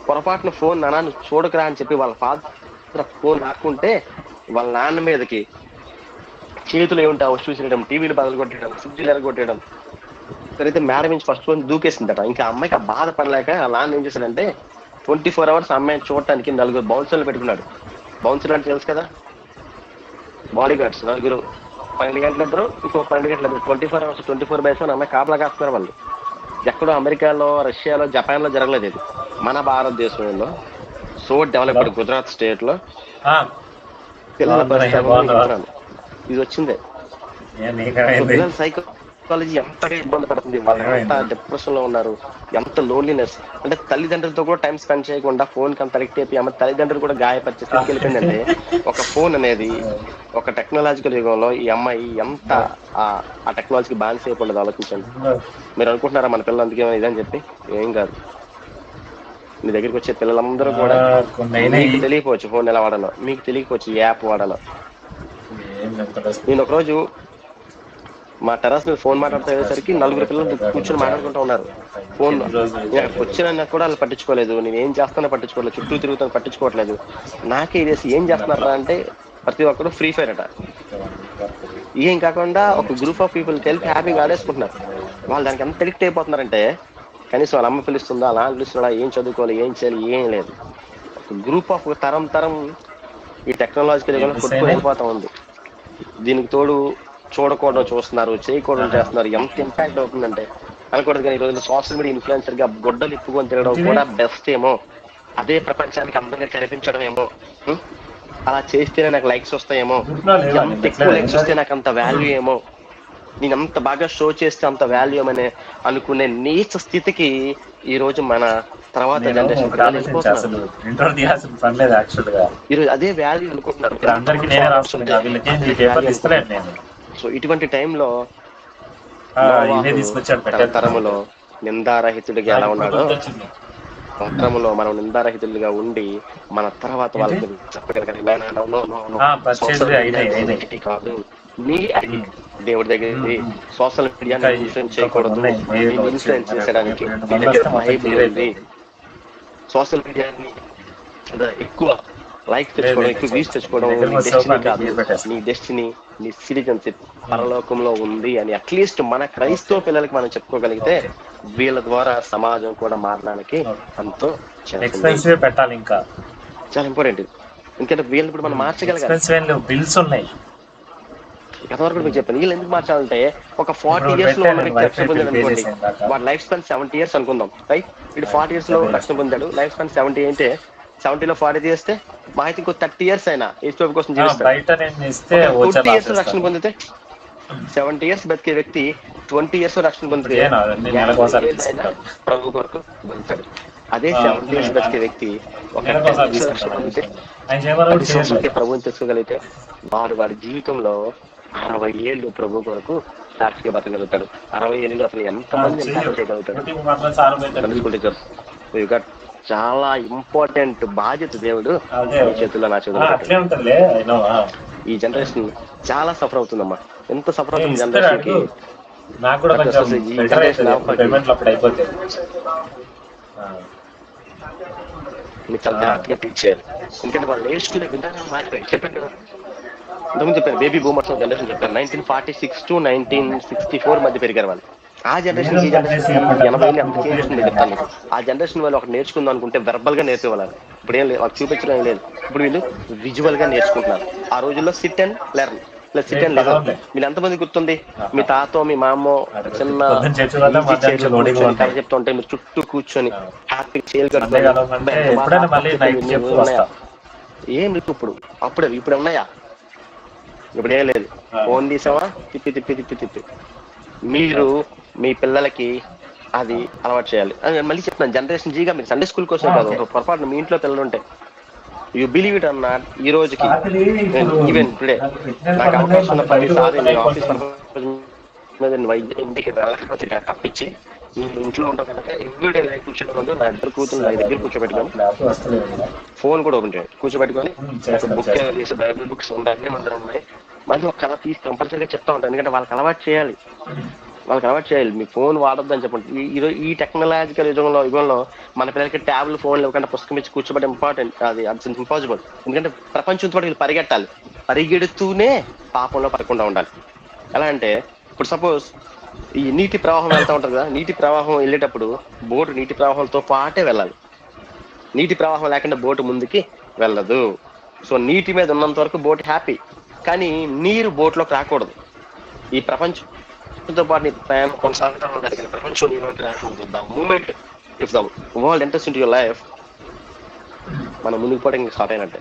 పొరపాటున ఫోన్ నాన్న నువ్వు చూడకరా అని చెప్పి వాళ్ళ ఫాదర్ ఫోన్ రాకుంటే వాళ్ళ నాన్న మీదకి చేతులు ఏముంటే ఆ వస్తువు చూసేయడం, టీవీలు బదులు కొట్టేయడం, ఫ్రిడ్జ్లు ఎరగొట్టేయడం. అయితే మేడం నుంచి ఫస్ట్ ఫోన్ దూకేసిందట. ఇంకా అమ్మాయికి ఆ బాధ పడలేక నాన్న ఏం చేశాడంటే 24 hours అమ్మాయిని చూడటానికి 4 బౌన్సర్లు పెట్టుకున్నాడు. బౌన్సర్లు అంటే తెలుసు కదా, బాడీ గార్డ్స్, 4, 12 గంటల ఇద్దరు, ఇంకో 12 గంటల ఇద్దరు, 24 hours 24/7 అమ్మాయి కాపలా కాస్తున్నారు వాళ్ళు. ఎక్కడో అమెరికాలో, రష్యాలో, జపాన్ లో జరగలేదు ఇది, మన భారతదేశంలో సో డెవలప్డ్ గుజరాత్ స్టేట్ లో పిల్లల పరిస్థితి ఇది వచ్చిందే. పిల్లల సైకాలజీ ఎంతగా ఇబ్బంది పడుతుంది, వాళ్ళు ఎంత డిప్రెషన్ లో ఉన్నారు, ఎంత లోన్లీనెస్. అంటే తల్లిదండ్రులతో కూడా టైం స్పెండ్ చేయకుండా ఫోన్ కి అంత అడిక్ట్ అయిపోయి తల్లిదండ్రులు కూడా గాయపరిచే స్థితికి వెళ్ళిపోయిందంటే, ఒక ఫోన్ అనేది ఒక టెక్నాలజికల్ యుగంలో ఈ అమ్మాయి ఎంత ఆ టెక్నాలజీకి బానిస అయిపోలేదు ఆలోచించండి. మీరు అనుకుంటున్నారా మన పిల్లలు అందుకే ఇదని చెప్పి? ఏం కాదు. మీ దగ్గరికి వచ్చే పిల్లలందరూ కూడా మీకు తెలియకపోవచ్చు ఫోన్ ఎలా వాడాలో, మీకు తెలియకపోవచ్చు యాప్ వాడాలో. నేను ఒకరోజు మా టెర్రస్ మీద ఫోన్ మాట్లాడుతూ నలుగురు పిల్లలు కూర్చొని మాట్లాడుకుంటూ ఉన్నారు. ఫోన్ వచ్చినా కూడా వాళ్ళు పట్టించుకోలేదు, నేను ఏం చేస్తానో పట్టించుకోవట్లేదు, చుట్టూ తిరుగుతాను పట్టించుకోవట్లేదు. నాకే ఇదేసి ఏం చేస్తున్నారా అంటే ప్రతి ఒక్కరు ఫ్రీ ఫైర్ అట. ఏం కాకుండా ఒక గ్రూప్ ఆఫ్ పీపుల్ కలిపి హ్యాపీగా ఆడేసుకుంటున్నారు. వాళ్ళు దానికి ఎంత ఎడిక్ట్ అయిపోతున్నారంటే కనీసం వాళ్ళ అమ్మ పిలుస్తుందా, అలా పిలుస్తుందా, ఏం చదువుకోవాలి, ఏం చేయాలి, ఏం లేదు. ఒక గ్రూప్ ఆఫ్ తరం ఈ టెక్నాలజికల్ యుగంలో కొట్టుకొని వెళ్ళిపోతా ఉంది. దీనికి తోడు చూడకూడదు చూస్తున్నారు, చేయకూడదు చేస్తున్నారు. ఎంత ఇంపాక్ట్ అవుతుందంటే అనకూడదు. కానీ ఈ రోజుల్లో సోషల్ మీడియా ఇన్ఫ్లుయెన్సర్ గా గొడ్డలు ఇప్పుకొని తినడం కూడా బెస్ట్ ఏమో, అదే ప్రపంచానికి అందంగా కనిపించడం ఏమో, అలా చేస్తేనే నాకు లైక్స్ వస్తాయేమో, ఎంత ఎక్కువ లైక్స్ వస్తే నాకు అంత వాల్యూ ఏమో, నేను అంత బాగా షో చేస్తే అంత వాల్యూ అనే అనుకునే నీచ స్థితికి ఈ రోజు మన తర్వాత జనరేషన్ ఈరోజు అదే వాల్యూ అనుకుంటున్నారు. సో ఇటువంటి టైంలో తన తరములో నిందారహితుడిగా ఎలా ఉన్నాడో తరములో మనం నిందారహితులుగా ఉండి మన తర్వాత వాళ్ళకి చెప్పగలగాలి కాదు, నీ దేవుడి దగ్గర సోషల్ మీడియాని ఇన్ఫ్లుయెన్స్ చేయకూడదు, నేను ఇన్ఫ్లుయెన్స్ చేసేయడానికి నీ దగ్గర బైబిల్ ఉంది. సోషల్ మీడియాని ఎక్కువ లైక్ తెచ్చుకోవడం, ఎక్కువ వ్యూస్ తెచ్చుకోవడం నీ డెస్టినీ కాదు, నీ డెస్టినీ నీ సిటిజన్షిప్ పరలోకంలో ఉంది అని అట్లీస్ట్ మన క్రైస్తవ పిల్లలకి మనం చెప్పుకోగలిగితే వీళ్ళ ద్వారా సమాజం కూడా మారడానికి ఎంతో పెట్టాలి. ఇంకా చాలా ఇంపార్టెంట్. ఎందుకంటే వీళ్ళని ఇప్పుడు మనం మార్చగలగాలి. బిల్స్ ఉన్నాయి ఎంతవరకు మీకు చెప్పాను. వీళ్ళు ఎందుకు మార్చాలంటే ఒక 40 years లో ఉన్న వ్యక్తి రక్షణ పొందాడు అనుకోండి, వాడు లైఫ్ స్పాన్ 70 years అనుకుందాం, రైట్? ఇటు 40 years లో రక్షణ పొందాడు, లైఫ్ స్పాన్ 70 అంటే 70 లో 40 చేస్తే మా అయితే ఇంకో 30 years అయినా ఏసు కోసం జీవిస్తాడు. 20 years రక్షణ పొందితే 70 years బతికే వ్యక్తి 20 years రక్షణ పొందితే ప్రభు కొరకు పొందుతాడు. అదే 70 years బతికే వ్యక్తి ఒక 10 years రక్షణ పొందితే 10 సంవత్సరాలకి ప్రభుని తెచ్చుకోగలిగితే వాడి జీవితంలో 60 ఏళ్ళు ప్రభు కొరకు సాక్షిగా బతకగలుగుతాడు. 60 ఏళ్ళు అసలు ఎంతమంది చేయగలుగుతాడు. చాలా ఇంపార్టెంట్ బాధ్యత దేవుడు మీ చేతుల్లో నా చేతుల్లో. ఈ జనరేషన్ చాలా సఫర్ అవుతుందమ్మా. ఎంత సఫర్ అవుతుంది జనరేషన్ కి. ఈ జనరేషన్ మీరు చాలా జాగ్రత్తగా టీచ్ చేయాలి. ఎందుకంటే వాళ్ళు నేర్చుకునే విధానం మారిపోయి చెప్పాను కదా, ఇంతకుముందు చెప్పాను బేబీ బూమర్స్ జనరేషన్ చెప్పాను. 1946 to 1964 మధ్య పెరిగారు వాళ్ళు. ఆ జనరేషన్ ఈ జనరేషన్ 80 ఎంత చేంజ్ చెప్తాను. ఆ జనరేషన్ వాళ్ళు ఒకటి నేర్చుకుందాం అనుకుంటే వెర్బల్ గా నేర్చుకోవాలి. ఇప్పుడు ఏం లేదు, వాళ్ళకి చూపించడం ఏం లేదు. ఇప్పుడు వీళ్ళు విజువల్ గా నేర్చుకుంటున్నారు. ఆ రోజుల్లో SIT and learn plus SIT and learn. మీరు ఎంతమంది గుర్తుంది? మీ తాతో మీ మామో చిన్న కథ చెప్తా ఉంటే మీరు చుట్టూ కూర్చొని హ్యాపీ చేయలు కట్టుకొని ఏం లేదు. ఇప్పుడు ఉన్నాయా? ఇప్పుడు ఏం లేదు. ఫోన్ తీసావా తిప్పి తిప్పి తిప్పి తిప్పి. మీరు మీ పిల్లలకి అది అలవాటు చేయాలి. మళ్ళీ చెప్తున్నాను, జనరేషన్ జీగా మీరు సండే స్కూల్ కోసం కాదు, పొరపాటు మీ ఇంట్లో పిల్లలు ఉంటాయి. యూ బిలీవ్ ఇట్ అన్న, ఈ రోజుకి ఈవెన్ టుడే నాకు అవకాశం ఉన్న 10 సార్లు నేను ఆఫీస్ ఇంటికి తప్పించి నేను ఇంట్లో ఉంటాం కనుక ఎవ్రీడే లైఫ్ కూర్చొని ముందు నా ఇద్దరు కూతురు నా దగ్గర కూర్చోబెట్టుకొని ఫోన్ కూడా ఓపెన్ చేయండి, కూర్చోబెట్టుకొని బుక్ చేసి బైబిల్ బుక్స్ ఉంటాయి అందరూ ఉన్నాయి. మళ్ళీ ఒక కథ తీసి కంపల్సరీగా చెప్తా ఉంటాను. ఎందుకంటే వాళ్ళకి అలవాటు చేయాలి. మీ ఫోన్ వాడొద్దు అని చెప్పండి. ఈరోజు ఈ టెక్నాలజికల్ యుగంలో మన పిల్లలకి ట్యాబ్లు ఫోన్లు ఇవ్వకుండా పుస్తకం ఇచ్చి కూర్చోబెట్టి ఇంపార్టెంట్. అది ఇంపాసిబుల్. ఎందుకంటే ప్రపంచంతో వీళ్ళు పరిగెట్టాలి. పరిగెడుతూనే పాపంలో పడకుండా ఉండాలి. ఎలా అంటే ఇప్పుడు సపోజ్ ఈ నీటి ప్రవాహం వెళ్తా ఉంటుంది కదా, నీటి ప్రవాహం వెళ్ళేటప్పుడు బోటు నీటి ప్రవాహంతో పాటే వెళ్ళాలి. నీటి ప్రవాహం లేకుండా బోటు ముందుకి వెళ్ళదు. సో నీటి మీద ఉన్నంత వరకు బోట్ హ్యాపీ. కానీ నీరు బోట్లోకి రాకూడదు. ఈ ప్రపంచంతో పాటు నీ ప్రయాణం కొనసాగుతూ ఉండాలి. కానీ ప్రపంచం నీలోకి రాకూడదు. The moment if the world enters into your life మనం ముందుకు పోవడానికి స్టార్ట్ అయినట్టే.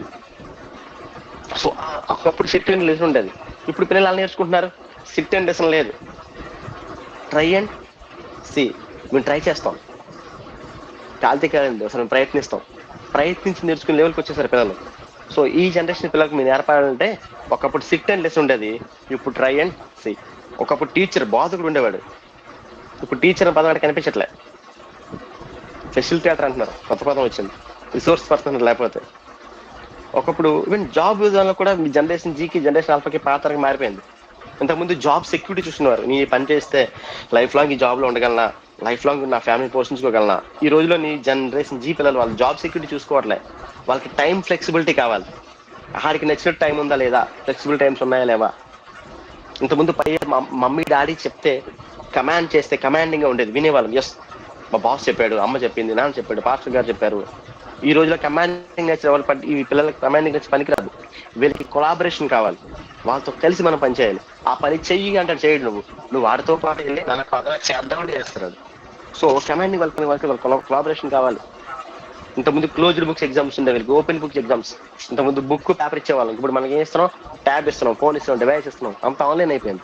సో ఒకప్పుడు సిట్ అండ్ లెసన్ ఉండేది. ఇప్పుడు పిల్లలు ఎలా నేర్చుకుంటున్నారు? సిట్ అండ్ లెసన్ లేదు, ట్రై అండ్ సి. మేము ట్రై చేస్తాం, కాలితే కాదండి, అసలు మేము ప్రయత్నిస్తాం. ప్రయత్నించి నేర్చుకునే లెవెల్కి వచ్చేసారు పిల్లలు. సో ఈ జనరేషన్ పిల్లలకు మీరు నేర్పాలంటే ఒకప్పుడు సిట్ అండ్ లెసన్ ఉండేది, ఇప్పుడు ట్రై అండ్ సి. ఒకప్పుడు టీచర్ బోధకుడు ఉండేవాడు, ఇప్పుడు టీచర్ పదం కనిపించట్లే. ఫెసిలిటేటర్ అంటున్నారు, కొత్త పదం వచ్చింది. రిసోర్స్ పర్సన్ లేకపోతే. ఒకప్పుడు ఈవెన్ జాబ్ విధానంలో కూడా మీ జనరేషన్ జీకి జనరేషన్ ఆల్ఫాకి పాత్రకి మారిపోయింది. ఇంతకుముందు జాబ్ సెక్యూరిటీ చూస్తున్నారు, నీ పని చేస్తే లైఫ్ లాంగ్ ఈ జాబ్లో ఉండగలనా, లైఫ్ లాంగ్ నా ఫ్యామిలీ పోషించుకోగలనా. ఈ రోజులో నీ జనరేషన్ జీ పిల్లలు వాళ్ళు జాబ్ సెక్యూరిటీ చూసుకోవట్లే, వాళ్ళకి టైం ఫ్లెక్సిబిలిటీ కావాలి. ఆడికి నచ్చినట్టు టైం ఉందా లేదా, ఫ్లెక్సిబుల్ టైమ్స్ ఉన్నాయా లేవా. ఇంతకుముందు పై మమ్మీ డాడీ చెప్తే కమాండ్ చేస్తే కమాండింగ్గా ఉండేది, వినేవాళ్ళం. ఎస్ మా బాస్ చెప్పాడు, అమ్మ చెప్పింది, నాన్న చెప్పాడు, పాస్టర్ గారు చెప్పారు. ఈ రోజులో కమాండింగ్ నేచర్ వాళ్ళు ఈ పిల్లలకి కమాండింగ్ నేచర్ పనికిరాదు. వీళ్ళకి కొలాబరేషన్ కావాలి, వాళ్ళతో కలిసి మనం పని చేయాలి. ఆ పని చెయ్యి అంటాడు, చేయడు. నువ్వు వాడితో పాటు వెళ్ళి నాకు అదన చేద్దామని చేస్తున్నాడు. సో కమాండింగ్ వాళ్ళకి కొలాబరేషన్ కావాలి. ఇంతకుముందు క్లోజ్డ్ బుక్స్ ఎగ్జామ్స్ ఉండే, వీళ్ళకి ఓపెన్ బుక్స్ ఎగ్జామ్స్. ఇంతకుముందు బుక్ పేపర్ ఇచ్చేవాళ్ళం, ఇప్పుడు మనకి ఏం ఇస్తున్నాం, ట్యాబ్ ఇస్తున్నాం, ఫోన్ ఇస్తున్నాం, డివైస్ ఇస్తున్నాం, అంత ఆన్లైన్ అయిపోయింది.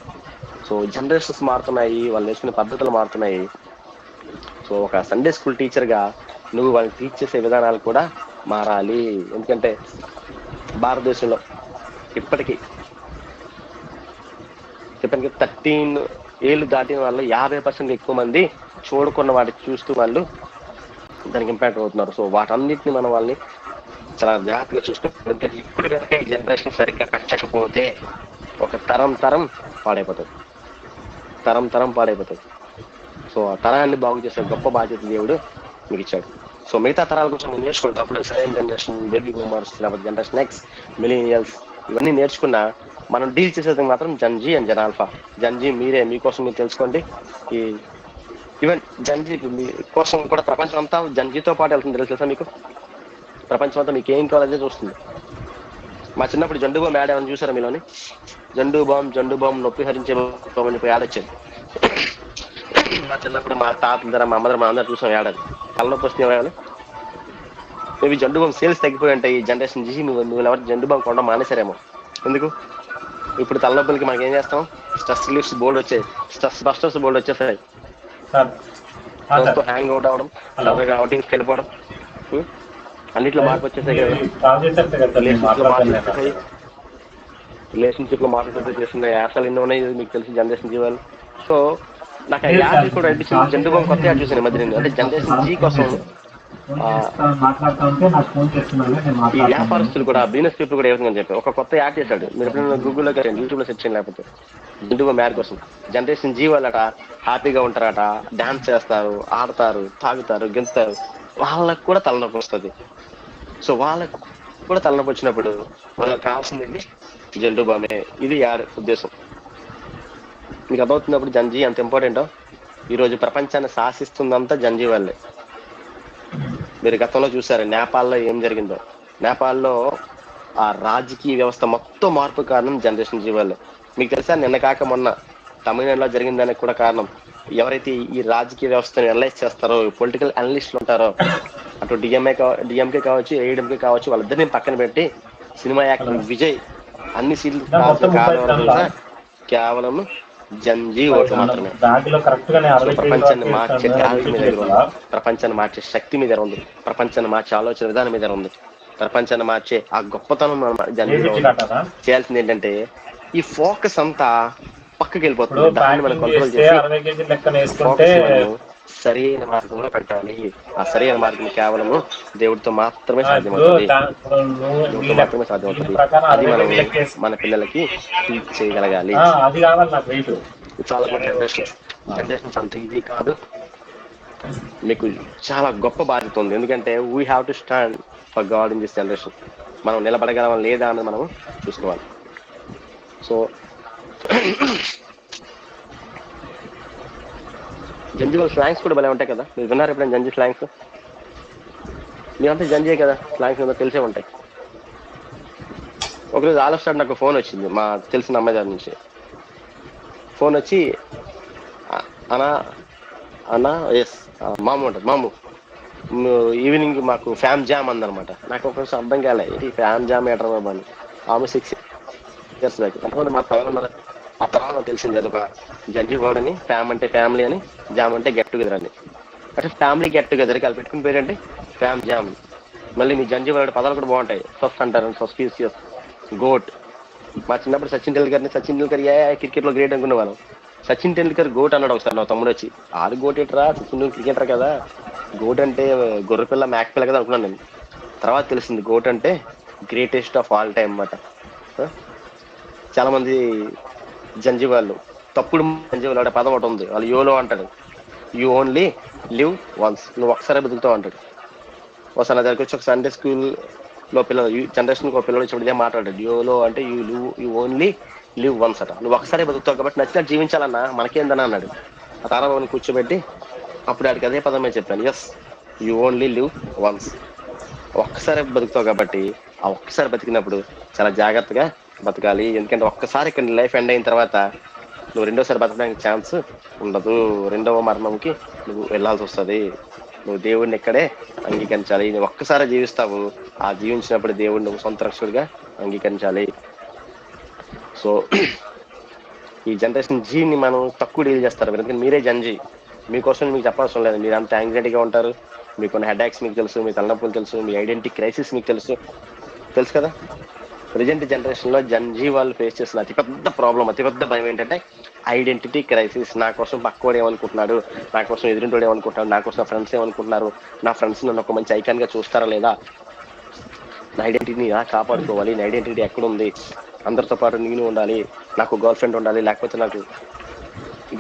సో జనరేషన్స్ మారుతున్నాయి, వాళ్ళు నేర్చుకునే పద్ధతులు మారుతున్నాయి. సో ఒక సండే స్కూల్ టీచర్గా నువ్వు వాళ్ళని టీచ్ చేసే విధానాలు కూడా మారాలి. ఎందుకంటే భారతదేశంలో ఇప్పటికీ 13 ఏళ్ళు దాటిన వాళ్ళు 50% ఎక్కువ మంది చూడకున్న వాటిని చూస్తూ వాళ్ళు దానికి ఇంపాక్ట్ అవుతున్నారు. సో వాటన్నిటిని మనం వాళ్ళని చాలా జాగ్రత్తగా చూసుకుంటే ఇప్పుడు కనుక ఈ జనరేషన్ సరిగ్గా కట్టకపోతే ఒక తరం పాడైపోతుంది. సో ఆ తరాన్ని బాగు చేసే గొప్ప బాధ్యత దేవుడు మీకు ఇచ్చాడు. సో మిగతా తరాల కోసం నేను నేర్చుకుంటప్పుడు సెకండ్ జనరేషన్, బేబీ బూమర్స్, లేకపోతే జనరేషన్ నెక్స్ట్, మిలీనియల్స్, ఇవన్నీ నేర్చుకున్నా మనం డీల్ చేసేది మాత్రం Gen Z and Jan alpha. Gen Z మీకోసం మీరు తెలుసుకోండి. ఈ ఈవెన్ జన్జీ మీ కోసం కూడా ప్రపంచం అంతా జన్జీతో పాటు వెళ్తుంది, తెలుసా మీకు. ప్రపంచం అంతా మీకు ఏం కావాలనే చూస్తుంది. మా చిన్నప్పుడు జండు బామ్ యాడ్ ఏమని చూసారా మీలోని? జండు బామ్ నొప్పి హరించే బామ్ చెప్పి యాడ్ వచ్చేది. మా చిన్నప్పుడు మా తాతల ధర, మా అమ్మధర, మా అందరూ చూసాం యాడ్. తలనొప్పి వస్తే ఏమయ్యాలి. మేబీ జండు బామ్ సేల్స్ తగ్గిపోయి ఉంటాయి. ఈ జనరేషన్ చూసి నువ్వు ఎవరు జండు బామ్ కొనడం మానేశారేమో. ఎందుకు? ఇప్పుడు తలనొప్పులకి మనకి ఏం చేస్తాం, స్ట్రెస్ రిలీఫ్స్ బోర్డు వచ్చాయి, స్ట్రెస్ బస్టర్స్ బోర్డు వచ్చేసాయి. హ్యాంగ్ అవుట్ అవడం, అవుటింగ్స్కి వెళ్ళిపోవడం, అన్నిట్లో మార్పు వచ్చేసాయి కదా. రిలేషన్షిప్ లో మార్పు చేసిన యాప్లు ఎన్నో ఉన్నాయి మీకు తెలిసి జనరేషన్ జీవాలు. సో నాకు ఆ యాప్ కూడా అనిపించింది, జండు బామ్ కొత్త యాప్ చూసాను మధ్య. అంటే జనరేషన్ జీ కోసం ఈ వ్యాపారస్తులు కూడా, బిజినెస్ పీపుల్ కూడా ఏమని చెప్పి ఒక కొత్త యాడ్ చేశాడు. మీరు ఎప్పుడైనా గూగుల్లో యూట్యూబ్ లో సెర్చ్ చేయండి, లేకపోతే జండు బామ్ యాడ్ కోసం. జనరేషన్ జీ వాళ్ళట హ్యాపీగా ఉంటారట, డాన్స్ చేస్తారు, ఆడతారు, తాగుతారు, గెంతుతారు, వాళ్ళకు కూడా తలనొప్పి వస్తుంది. సో వాళ్ళకు కూడా తలనొప్పి వచ్చినప్పుడు వాళ్ళకి కావాల్సింది జండు బామే. ఇది యాడ్ ఉద్దేశం. మీకు అర్థమవుతున్నప్పుడు జంజీ అంత ఇంపార్టెంటో. ఈరోజు ప్రపంచాన్ని శాసిస్తుందంతా జంజీ వాళ్ళే. మీరు గతంలో చూసారు నేపాల్లో ఏం జరిగిందో. నేపాల్లో ఆ రాజకీయ వ్యవస్థ మొత్తం మార్పు కారణం జనరేషన్ జీ వాళ్ళే. మీకు తెలుసా, నిన్న కాక మొన్న తమిళనాడులో జరిగిందానికి కూడా కారణం ఎవరైతే ఈ రాజకీయ వ్యవస్థను అనలైజ్ చేస్తారో, పొలిటికల్ అనలిస్టులు ఉంటారో, అటు డిఎంకే కావచ్చు, ఏఐడిఎంకే కావచ్చు, వాళ్ళిద్దరిని పక్కన పెట్టి సినిమా యాక్టర్ విజయ్ అన్ని సీట్లు కేవలం జంజీ ఓట్లు మాత్రమే. ప్రపంచాన్ని మార్చే టాలెంట్ మీ దగ్గర ఉంది, ప్రపంచాన్ని మార్చే శక్తి మీ దగ్గర ఉంది, ప్రపంచాన్ని మార్చే ఆలోచన విధానం మీ దగ్గర ఉంది, ప్రపంచాన్ని మార్చే ఆ గొప్పతనం జంజీలో ఉంది. చేయాల్సింది ఏంటంటే ఈ ఫోకస్ అంతా పక్కకి వెళ్ళిపోతుంది. దాన్ని మనం కంట్రోల్ చేసి ఫోకస్ సరైన మార్గంలో పెట్టాలి. ఆ సరైన మార్గం కేవలము దేవుడితో మాత్రమే సాధ్యమవుతుంది. అది మనం మన పిల్లలకి టీచ్ చేయగలగాలి. చాలా జనరేషన్స్ అంత ఈజీ కాదు. మీకు చాలా గొప్ప బాధ్యత ఉంది. ఎందుకంటే we have to stand for God in this generation. మనం నిలబడగలం లేదా అని మనం చూసుకోవాలి. సో జంజీ వాళ్ళ స్లాంగ్స్ కూడా భలే ఉంటాయి కదా. మీరు విన్నారు ఎప్పుడైనా జంజీ స్లాంగ్స్? మీరంతా జంజే కదా, స్లాంగ్స్ ఏదో తెలిసే ఉంటాయి. ఒకరోజు ఆలోచన నాకు ఫోన్ వచ్చింది మా తెలిసిన అమ్మాయి గారి నుంచి. ఫోన్ వచ్చి అన్నా ఎస్ మాము ఉంటుంది, మాము ఈవినింగ్ మాకు ఫ్యామ్ జామ్ అందనమాట. నాకు ఒకరోజు అర్థం కాలే, ఇది ఫ్యామ్ జామ్ ఏటర్ బాబు అని. ఆమె 6 years బ్యాక్. అంతమంది మా పవన్ ఆ తర్వాత తెలిసింది అది ఒక జంజీ వర్డ్ అని. ఫ్యామ్ అంటే ఫ్యామిలీ అని, జామ్ అంటే గెట్ టుగెదర్ అని. అంటే ఫ్యామిలీ గెట్ టుగెదర్ వాళ్ళు పెట్టుకుని పేరంటే ఫ్యామ్ జామ్. మళ్ళీ మీ జంజీ వర్డ్ పదాలు కూడా బాగుంటాయి. సస్ అంటారు, సస్పీసియస్, గోట్. మా చిన్నప్పుడు సచిన్ టెండూల్కర్ క్రికెట్ లో గ్రేట్ అనుకునే వాళ్ళం. సచిన్ టెండూల్కర్ గోట్ అన్నాడు ఒకసారి నా తమ్ముడు వచ్చి. ఆడు గోట్ ఏంటరా, సచిన్ క్రికెటర్ కదా, గోట్ అంటే గొర్రెపిల్ల మ్యాక్ పిల్ల కదా అనుకున్నాను నేను. తర్వాత తెలిసింది గోట్ అంటే గ్రేటెస్ట్ ఆఫ్ ఆల్ టైమ్ అన్నమాట. చాలా మంది జంజి వాళ్ళు తప్పుడు జంజి వాళ్ళు పదం ఒకటి ఉంది, వాళ్ళు యోలో అంటాడు. యూ ఓన్లీ లివ్ వన్స్, నువ్వు ఒకసారి బతుకుతావు అంటాడు. ఒకసారి నా దగ్గరికి వచ్చి ఒక సండే స్కూల్లో పిల్లలు జనరేషన్కి ఒక పిల్లలు వచ్చి ఇదే మాట్లాడాడు. యోలో అంటే యూ ఓన్లీ లివ్ వన్స్ అట, నువ్వు ఒకసారి బతుకుతావు కాబట్టి నచ్చినట్టు జీవించాలన్నా మనకేందని అన్నాడు. ఆ తారాబాబుని కూర్చోబెట్టి అప్పుడు ఆడికి అదే పదమే చెప్పాను, yes you only live once, ఒక్కసారి బతుకుతావు కాబట్టి ఆ ఒక్కసారి బతికినప్పుడు చాలా జాగ్రత్తగా బతకాలి. ఎందుకంటే ఒక్కసారి ఇక్కడ లైఫ్ ఎండ్ అయిన తర్వాత నువ్వు రెండోసారి బతకడానికి ఛాన్స్ ఉండదు, రెండవ మరణంకి నువ్వు వెళ్ళాల్సి వస్తుంది. నువ్వు దేవుడిని ఇక్కడే అంగీకరించాలి, నువ్వు ఒక్కసారి జీవిస్తావు, ఆ జీవించినప్పుడు దేవుడిని నువ్వు సొంత రక్షకుడిగా అంగీకరించాలి. సో ఈ జనరేషన్ జీని మనం తక్కువ డీల్ చేస్తారు, ఎందుకంటే మీరే జంజీ, మీకోసం మీకు చెప్పాల్సిన లేదు. మీరు అంత యాంగ్జైటీగా ఉంటారు, మీకున్న హెడ్ఏక్స్ మీకు తెలుసు, మీ తలనొప్పులు తెలుసు, మీ ఐడెంటిటీ క్రైసిస్ మీకు తెలుసు కదా. ప్రజెంట్ జనరేషన్ లో జంజీ వాళ్ళు ఫేస్ చేస్తున్న అతిపెద్ద ప్రాబ్లం, అతిపెద్ద భయం ఏంటంటే ఐడెంటిటీ క్రైసిస్. నా కోసం పక్కోడు ఏమనుకుంటున్నాడు, నా కోసం ఎదురింటోడు ఏమనుకుంటున్నాడు, నా కోసం నా ఫ్రెండ్స్ ఏమనుకుంటున్నారు, నా ఫ్రెండ్స్ నన్ను ఒక మంచి ఐకాన్ గా చూస్తారా లేదా, నా ఐడెంటిటీని ఎలా కాపాడుకోవాలి, నా ఐడెంటిటీ ఎక్కడుంది, అందరితో పాటు నేను ఉండాలి, నాకు గర్ల్ ఫ్రెండ్ ఉండాలి, లేకపోతే నాకు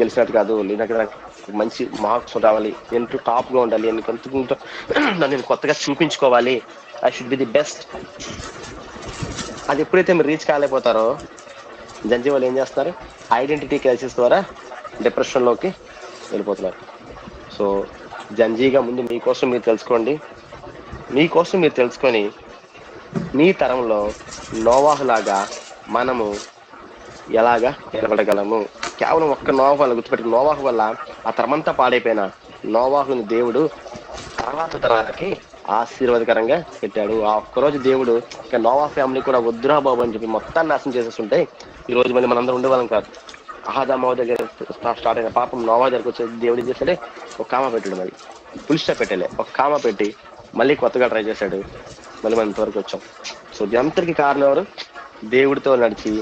గెలిచినట్టు కాదు, లేదంటే నాకు మంచి మార్క్స్ రావాలి, నేను టాప్ గా ఉండాలి, నన్ను నేను కొత్తగా చూపించుకోవాలి, I should be the best. అది ఎప్పుడైతే మీరు రీచ్ కాలేకపోతారో జంజీ వాళ్ళు ఏం చేస్తున్నారు, ఐడెంటిటీ క్రైసిస్ ద్వారా డిప్రెషన్లోకి వెళ్ళిపోతున్నారు. సో జంజీగా ముందు మీకోసం మీరు తెలుసుకోండి, మీకోసం మీరు తెలుసుకొని మీ తరంలో నోవాహు లాగా మనము ఎలాగా నిలబడగలము. కేవలం ఒక్క నోవాహు వల్ల గుర్తుపెట్టి, నోవాహు వల్ల ఆ తరమంతా పాడైపోయిన నోవాహుని దేవుడు తర్వాత తరాలకి ఆశీర్వాదకరంగా పెట్టాడు. ఆ ఒక్కరోజు దేవుడు ఇక నోవా ఫ్యామిలీ కూడా వద్దురా బాబు అని చెప్పి మొత్తాన్ని నాశనం చేసేస్తుంటే ఈ రోజు మళ్ళీ మనందరం ఉండేవాళ్ళం కాదు. ఆదామావ దగ్గర స్టార్ట్ అయిన పాపం నోవా దగ్గరకు వచ్చే దేవుడు ఏం చేశాడే, ఒక కామా పెట్టాడు, మరి ఫుల్ స్టాప్ పెట్టలే, ఒక కామా పెట్టి మళ్ళీ కొత్తగా ట్రై చేశాడు, మళ్ళీ మనం ఇంతవరకు వచ్చాం. సో అంతటికి కారణం ఎవరు, దేవుడితో నడిచి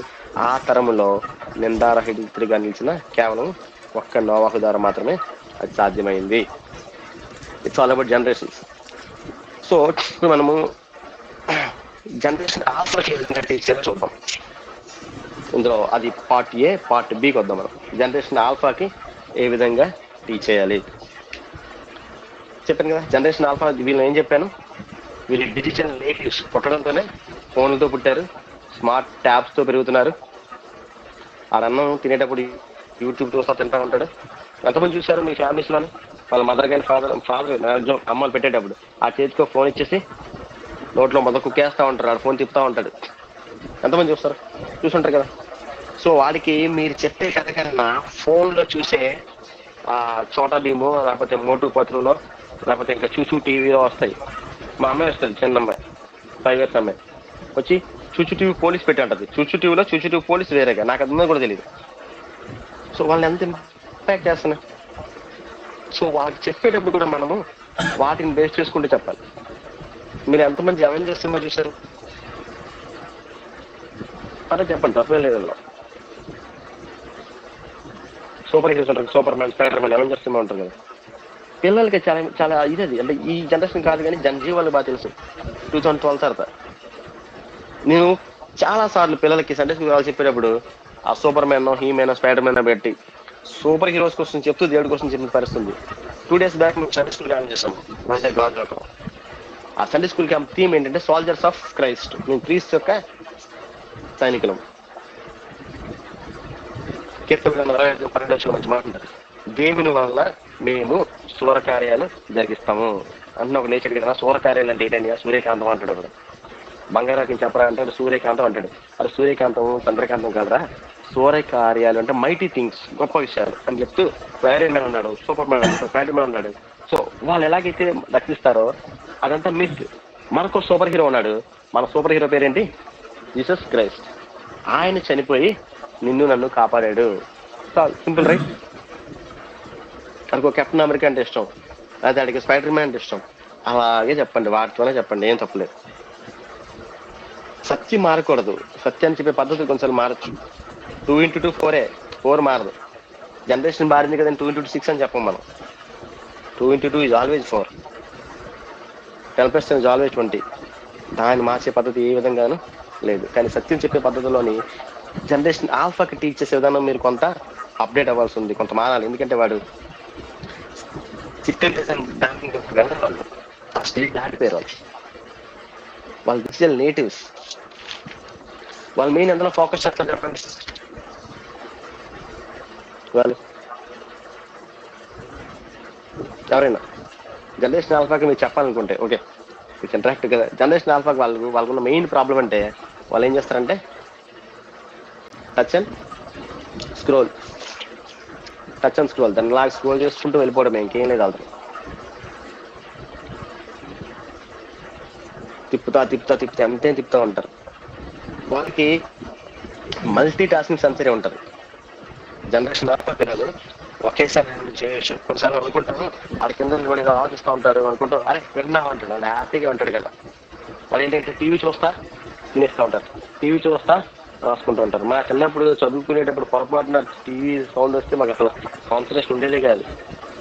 ఆ తరములో నిందారహితుడిగా నిలిచిన కేవలం ఒక్క నోవాహు ద్వారా మాత్రమే అది సాధ్యమైంది. It's all about generations. So ఇప్పుడు మనము జనరేషన్ ఆల్ఫాకి ఏ విధంగా టీచ్ చేయాలో చూద్దాం. ఇందులో అది పార్ట్ ఏ, పార్ట్ బికి వద్దాం. మనం జనరేషన్ ఆల్ఫాకి ఏ విధంగా టీచ్ చేయాలి చెప్పాను కదా. జనరేషన్ ఆల్ఫా వీళ్ళు ఏం చెప్పాను, వీళ్ళు డిజిటల్ నేటివ్స్, పుట్టడంతోనే ఫోన్లతో పుట్టారు, స్మార్ట్ ట్యాబ్స్ తో పెరుగుతున్నారు. ఆడన్నం తినేటప్పుడు యూట్యూబ్ చూస్తా తింటా ఉంటాడు. ఎంతమంది చూశారు మీ ఫ్యామిలీస్ లోని, వాళ్ళ మదర్ కానీ ఫాదర్ అమ్మలు పెట్టేటప్పుడు ఆ చేతికి ఫోన్ ఇచ్చేసి నోట్లో మొదలు కుక్కేస్తా ఉంటారు, ఆడు ఫోన్ తిప్పుతా ఉంటాడు. ఎంతమంది చూస్తుంటారు కదా. సో వాడికి మీరు చెప్పే కథ కన్నా ఫోన్లో చూసే చోటా భీము, లేకపోతే మోటు పత్రులో, లేకపోతే ఇంకా చూచూ టీవీలో వస్తాయి. మా అమ్మాయి వస్తుంది, చిన్న అమ్మాయి, 5 years అమ్మాయి వచ్చి చూచూ టీవీ పోలీస్ పెట్టి ఉంటుంది. చూచూ టీవీ పోలీస్ వేరేగా, నాకు అది కూడా తెలియదు. సో వాళ్ళని ఎంత ఇంపాక్ట్ చేస్తున్నాయి. సో వాళ్ళకి చెప్పేటప్పుడు కూడా మనము వాటిని బేస్ చేసుకుంటూ చెప్పాలి. మీరు ఎంతమంది అవెంజర్స్ సినిమా చూశారు? అదే చెప్పండి, తప్పే లేదు. సూపర్ హీరోస్ ఉంటారు, super man, spider man, Avengers cinema ఉంటుంది కదా. పిల్లలకి చాలా చాలా ఇది అంటే ఈ జనరేషన్ కాదు కానీ జనజీ వాళ్ళు బాగా తెలుసు. 2012 తర్వాత నేను చాలా సార్లు పిల్లలకి సండే స్కూల్ వాళ్ళు చెప్పేటప్పుడు ఆ super man, He-Man, spider man పెట్టి సూపర్ హీరోస్ కోసం చెప్తూ దేవుడి కోసం చెప్పిన పరిస్థితుంది. 2 days బ్యాక్ మేము సండే స్కూల్ క్యాంప్ చేస్తాము వైజాగ్ గాజులో. ఆ సండే స్కూల్ క్యాంప్ థీమ్ ఏంటంటే సోల్జర్స్ ఆఫ్ క్రైస్ట్, మేము క్రీస్తు యొక్క సైనికులం. మంచి మాట ఉంటారు, దేవుని వల్ల మేము సూర కార్యాలు జరిగిస్తాము అంటే ఒక నేచర్ కదా. సూర కార్యాలు అంటే ఏంటంటే సూర్యకాంతం అంటాడు ఒకడు, బంగారాకి చెప్పరా అంటే సూర్యకాంతం అంటాడు. అది సూర్యకాంతం చంద్రకాంతం కాదురా, సూర్యకార్యాలు అంటే మైటీ థింగ్స్, గొప్ప విషయాలు అని చెప్తూ ఐరన్ మ్యాన్ ఉన్నాడు, సూపర్ మ్యాన్ ఉన్నాడు, స్పైడర్ మ్యాన్ ఉన్నాడు. సో వాళ్ళు ఎలాగైతే రక్షిస్తారో అదంతా మిత్. మనకు సూపర్ హీరో ఉన్నాడు, మన సూపర్ హీరో పేరేంటి, జీసస్ క్రైస్ట్. ఆయన చనిపోయి నిన్ను నన్ను కాపాడాడు. Simple right. అడికి కెప్టెన్ అమెరికా అంటే ఇష్టం, అదే అడిగి స్పైడర్ మ్యాన్ అంటే ఇష్టం. అలాగే చెప్పండి, వాటితోనే చెప్పండి, ఏం తప్పలేదు. సత్యం మారకూడదు, సత్యాన్ని చెప్పే పద్ధతి కొంచెం మారచ్చు. 2 into 2 4 మారదు. జనరేషన్ మారింది కదండి, 2 into 2 6 అని చెప్పం మనం. 2 into 2 is always 4, 10% is always 20. దాన్ని మార్చే పద్ధతి ఏ విధంగానూ లేదు. కానీ సత్యం చెప్పే పద్ధతిలోని జనరేషన్ ఆల్ఫాకి టీచ్ చేసే విధానం మీరు కొంత అప్డేట్ అవ్వాల్సి ఉంది, కొంత మారాలి. ఎందుకంటే వాడు సిటిజన్ బ్యాంకింగ్ వాళ్ళు ఆ స్టేజ్ దాటిపోయారు. వాళ్ళు డిజిటల్ నేటివ్స్. వాళ్ళు మెయిన్ అందులో ఫోకస్ చేస్తారు చెప్పండి. వాళ్ళు ఎవరైనా జనరేషన్ ఆల్ఫాకి మీరు చెప్పాలనుకుంటే ఓకే ఇట్స్ ఇంటరాక్ట్ కదా. జనరేషన్ ఆల్ఫాకి వాళ్ళకున్న మెయిన్ ప్రాబ్లం అంటే వాళ్ళు ఏం చేస్తారంటే టచ్ అండ్ స్క్రోల్ దాన్ని లాగా స్క్రోల్ చేసుకుంటూ వెళ్ళిపోవడం, ఇంకేం లేదు. వాళ్ళు తిప్పుతా అంతే తిప్పుతూ ఉంటారు. వాళ్ళకి మల్టీ టాస్కింగ్ సెన్సరీ ఉంటుంది. జనరేషన్ ఆల్ఫా పిల్లలు ఒకేసారి చేయొచ్చు. కొన్నిసార్లు అనుకుంటారు వాడి కింద ఆలోచిస్తూ ఉంటారు, అనుకుంటారు అరే విన్నావు అంటాడు, వాళ్ళు హ్యాపీగా ఉంటాడు కదా. వాళ్ళు ఏంటంటే టీవీ చూస్తా తినేస్తూ ఉంటారు, టీవీ చూస్తా రాసుకుంటూ ఉంటారు. మా చిన్నప్పుడు చదువుకునేటప్పుడు పొరపాటున టీవీ సౌండ్ వస్తే మాకు అసలు కాన్సన్ట్రేషన్ ఉండేదే కాదు.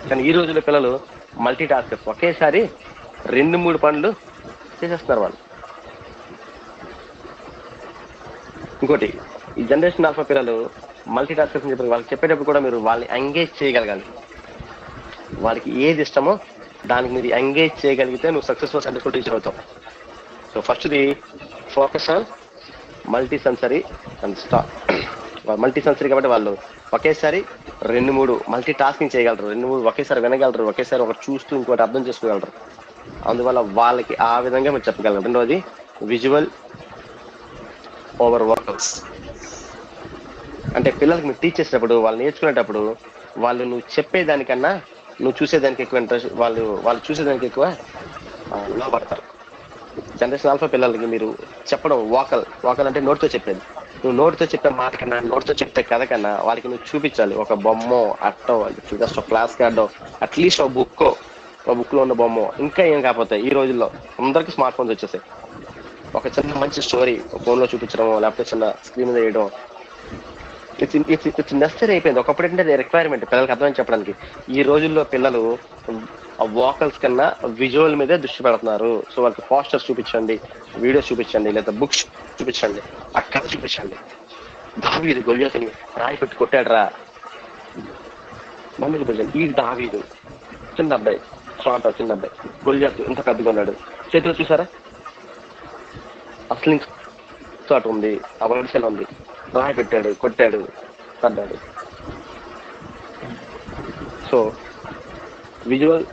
కానీ ఈ రోజుల్లో పిల్లలు మల్టీ టాస్కర్స్, ఒకేసారి 2-3 పనులు చేసేస్తున్నారు వాళ్ళు. ఇంకోటి ఈ జనరేషన్ ఆల్ఫా పిల్లలు మల్టీ టాస్కర్స్ అని చెప్పి వాళ్ళకి చెప్పేటప్పుడు కూడా మీరు వాళ్ళని ఎంగేజ్ చేయగలగాలి. వాళ్ళకి ఏది ఇష్టమో దానికి మీరు ఎంగేజ్ చేయగలిగితే నువ్వు సక్సెస్ఫుల్ సక్సెస్ఫుల్ టీచర్ అవుతావు. సో ఫస్ట్ది focus on multi sensory and multi sensory కాబట్టి వాళ్ళు ఒకేసారి 2-3 మల్టీ టాస్కింగ్ చేయగలరు, 2-3 ఒకేసారి వినగలరు, ఒకేసారి ఒకటి చూస్తూ ఇంకోటి అర్థం చేసుకోగలరు. అందువల్ల వాళ్ళకి ఆ విధంగా మీరు చెప్పగలరు. రెండవది విజువల్ ఓవర్ వర్కౌట్స్. అంటే పిల్లలకి మీరు టీచ్ చేసేటప్పుడు వాళ్ళు నేర్చుకునేటప్పుడు వాళ్ళు నువ్వు చెప్పేదానికన్నా నువ్వు చూసేదానికి ఎక్కువ ఇంట్రెస్ట్, వాళ్ళు చూసేదానికి ఎక్కువ లోపడతారు. జనరేషన్ ఆల్ఫా పిల్లలకి మీరు చెప్పడం వాకల్ అంటే నోటితో చెప్పేది. నువ్వు నోటితో చెప్పే మాట కన్నా, నోటితో చెప్పే కథ కన్నా వాళ్ళకి నువ్వు చూపించాలి. ఒక బొమ్మో, అట్టో, జస్ట్ ఒక క్లాస్ కార్డో, అట్లీస్ట్ ఒక బుక్ లో ఉన్న బొమ్మో. ఇంకా ఏం కాకపోతే ఈ రోజుల్లో అందరికీ స్మార్ట్ ఫోన్స్ వచ్చేసాయి. ఒక చిన్న మంచి స్టోరీ ఫోన్ లో చూపించడం, లేకపోతే చిన్న స్క్రీన్ మీద వేయడం ఇట్స్ నెసరీ అయిపోయింది. ఒకప్పుడు ఏంటంటే రిక్వైర్మెంట్ పిల్లలకి అర్థమని చెప్పడానికి. ఈ రోజుల్లో పిల్లలు వాకల్స్ కన్నా విజువల్ మీదే దృష్టి పెడుతున్నారు. సో వాళ్ళకి పోస్టర్స్ చూపించండి, వీడియోస్ చూపించండి, లేదా బుక్స్ చూపించండి, ఆ కథ చూపించండి. దావీదు గొల్యాతుని రాయి పెట్టి కొట్టాడు రా మమ్మీకి చూపించండి. ఈ దావీదు చిన్న అబ్బాయి, చిన్న అబ్బాయి, గొల్యాతు ఇంత పెద్దగా ఉన్నాడు, చేతిలో చూసారా అసలు చోట ఉంది, ఆ వలసలు ఉంది, రాయి పెట్టాడు, కొట్టాడు, పడ్డాడు. So visual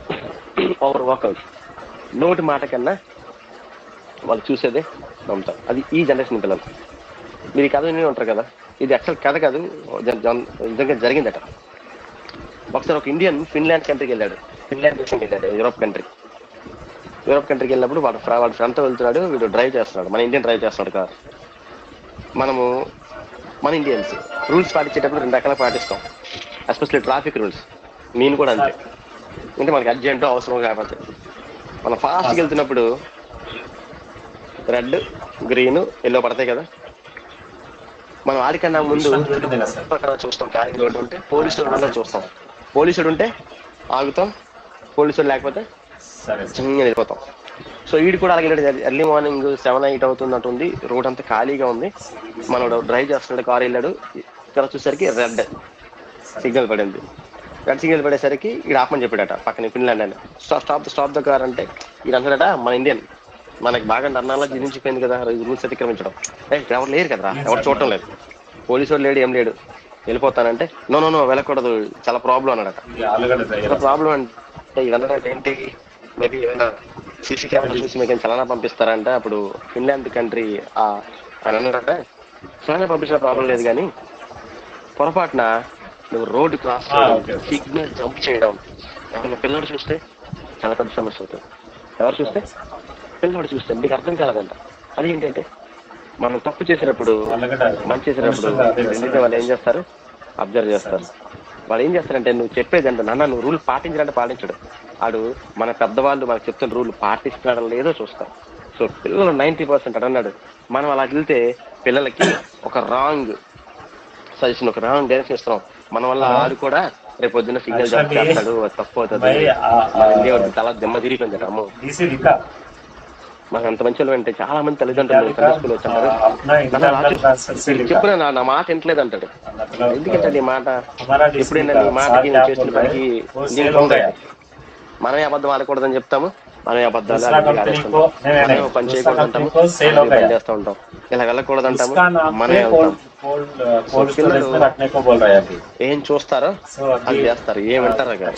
over walkout. నోటి మాట కన్నా వాళ్ళు చూసేదే నమ్ముతారు. అది ఈ జనరేషన్ పిల్లలు. మీరు ఈ కథ వినే ఉంటారు కదా, ఇది యాక్చువల్ కథ కాదు, నిజంగా జరిగిందట. ఒకసారి ఒక ఇండియన్ ఫిన్లాండ్ కంట్రీకి వెళ్ళాడు. ఫిన్లాండ్ దేశంకి వెళ్ళాడు, యూరోప్ కంట్రీకి వెళ్ళినప్పుడు వాడు ఫ్రెండ్తో వెళ్తున్నాడు. వీడు డ్రైవ్ చేస్తున్నాడు, మన ఇండియన్ డ్రైవ్ చేస్తున్నాడు కారు. మన ఇండియన్స్ రూల్స్ పాటించేటప్పుడు 2 రకాల పాటిస్తాం, ఎస్పెషల్లీ ట్రాఫిక్ రూల్స్. నేను కూడా అంతే. అంటే మనకి అర్జెంట్ అవసరం కాకపోతే మనం ఫాస్ట్గా వెళ్తున్నప్పుడు రెడ్, గ్రీన్, ఎల్లో పడతాయి కదా. మనం ఆడికన్నా ముందు చూస్తాం, క్యారింగ్ రోడ్డు ఉంటే పోలీసులు చూస్తాం, పోలీసుడు ఉంటే ఆగుతాం, పోలీసుడు లేకపోతే వెళ్ళిపోతాం. సో వీడు కూడా అలాగే ఎర్లీ మార్నింగ్ 7-8 అవుతున్నట్టుంది, రోడ్ అంతా ఖాళీగా ఉంది. మనోడు డ్రైవ్ చేస్తున్నాడు, కారు వెళ్ళాడు. ఇక్కడ చూసరికి రెడ్ సిగ్నల్ పడింది. రెడ్ సిగ్నల్ పడేసరికి ఈడు ఆపమని చెప్పాడట పక్కన ఫిన్లాండ్ అని. స్టాప్ ద కార్ అంటే ఈడు అంటాడట మన ఇండియన్, మనకి బాగా అన్నాలా జీవించిపోయింది కదా రూల్స్ అతిక్రమించడం. ఎవరు లేరు కదరా, ఎవరు చూడటం లేదు, పోలీసు వాడు లేడు, ఏం లేడు, వెళ్ళిపోతానంటే నో వెళ్ళకూడదు, చాలా ప్రాబ్లం అన్నాడట. ప్రాబ్లం అంటే ఇవన్నీ ఏంటి, మేబీ ఏమైనా సీసీ కెమెరా చూసి మీకు చలానా పంపిస్తారంటే అప్పుడు ఫిన్లాండ్ కంట్రీ అని అన్నారంటే చలానా పంపించిన ప్రాబ్లం లేదు, కానీ పొరపాటున నువ్వు రోడ్డు క్రాస్ చేయడం, సిగ్నల్ జంప్ చేయడం, ఎవరైనా పిల్లడు చూస్తే చాలా పెద్ద సమస్య అవుతుంది. ఎవరు చూస్తే పిల్లవాడు చూస్తే మీకు అర్థం కాలేదంట. అది ఏంటంటే మనం తప్పు చేసినప్పుడు, మంచి చేసినప్పుడు ఎందుకంటే వాళ్ళు ఏం చేస్తారు, అబ్జర్వ్ చేస్తారు. వాళ్ళు ఏం చేస్తారంటే నువ్వు చెప్పేదంటే నువ్వు రూల్ పాటించాలంటే పాటించడు. ఆడు మన పెద్దవాళ్ళు మనకు చెప్తున్న రూల్ పాటిస్తున్నాడో లేదో చూస్తారు. సో పిల్లలు 90% అన్నాడు. మనం అలా వెళ్తే పిల్లలకి ఒక రాంగ్ సజెషన్, ఒక రాంగ్ డైరెక్షన్ ఇస్తున్నాం. మన వల్ల ఆడు కూడా రేపు పొద్దున్న సిగ్నల్ జంప్ చేస్తాడు, తప్పు అవుతుంది, తల దెమ్మ తిరిగిపోయింది. అమ్మో మాకు అంత మంచి వాళ్ళు అంటే చాలా మంది తల్లిదండ్రులు సండే స్కూల్ వచ్చారు. చెప్పిన నా మాట వింటలేదు అంటాడు. ఎందుకంటే నీ మాట ఎప్పుడైనా నీ మాటకి నేను చేస్తున్న పనికి మనమే అబద్ధం ఆడకూడదని చెప్తాము, మనమే అబద్ధాలు ఆడేస్తుంటాం, మనమే పని చేయకూడదు అంటాము, పని చేస్తూ ఉంటాం, ఇలా వెళ్ళకూడదు అంటాము, మనమే వెళ్తాం. ఏం చూస్తారో అది చేస్తారు, ఏం వింటారో కాదు.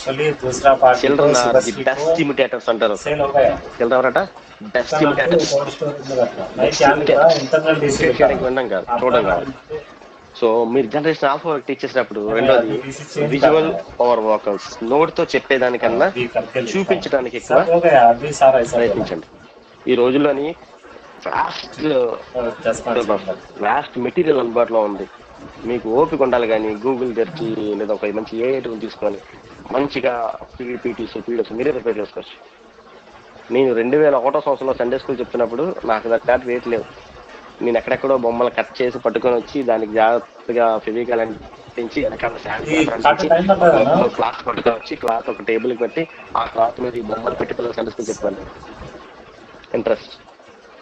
Children are the best imitators అంటారు. చిల్డ్రన్ ఎవరట బెస్ట్ ఇమిటేటర్స్. వినడం కాదు, చూడడం కాదు. సో మీరు జనరేషన్ ఆల్ఫా టీచ్ చేసినప్పుడు రెండోది విజువల్ ఓవర్ వోకల్స్. నోటితో చెప్పేదానికన్నా చూపించడానికి ఎక్కువ ప్రయత్నించండి. ఈ రోజుల్లోని వ్యాస్ట్ మెటీరియల్ అందుబాటులో ఉంది. మీకు ఓపిక ఉండాలి, కానీ గూగుల్ తెరిచి లేదా ఒక మంచి ఏ టూల్ తీసుకొని మంచిగా పీడిఎఫ్స్ మీరే ప్రిపేర్ చేసుకోవచ్చు. నేను 2001 సంవత్సరంలో సండే స్కూల్ చెప్తున్నప్పుడు నాకు దాటి రేట్ లేవు. నేను ఎక్కడెక్కడో బొమ్మలు కట్ చేసి పట్టుకొని వచ్చి దానికి జాగ్రత్తగా ఫెవికాల్ అంటించి వెనకాల క్లాత్ పట్టుకొని వచ్చి క్లాత్ ఒక టేబుల్కి పెట్టి ఆ క్లాత్ మీద ఈ బొమ్మలు పెట్టి పిల్లలు సండే స్కూల్ చెప్పాను. ఇంట్రెస్ట్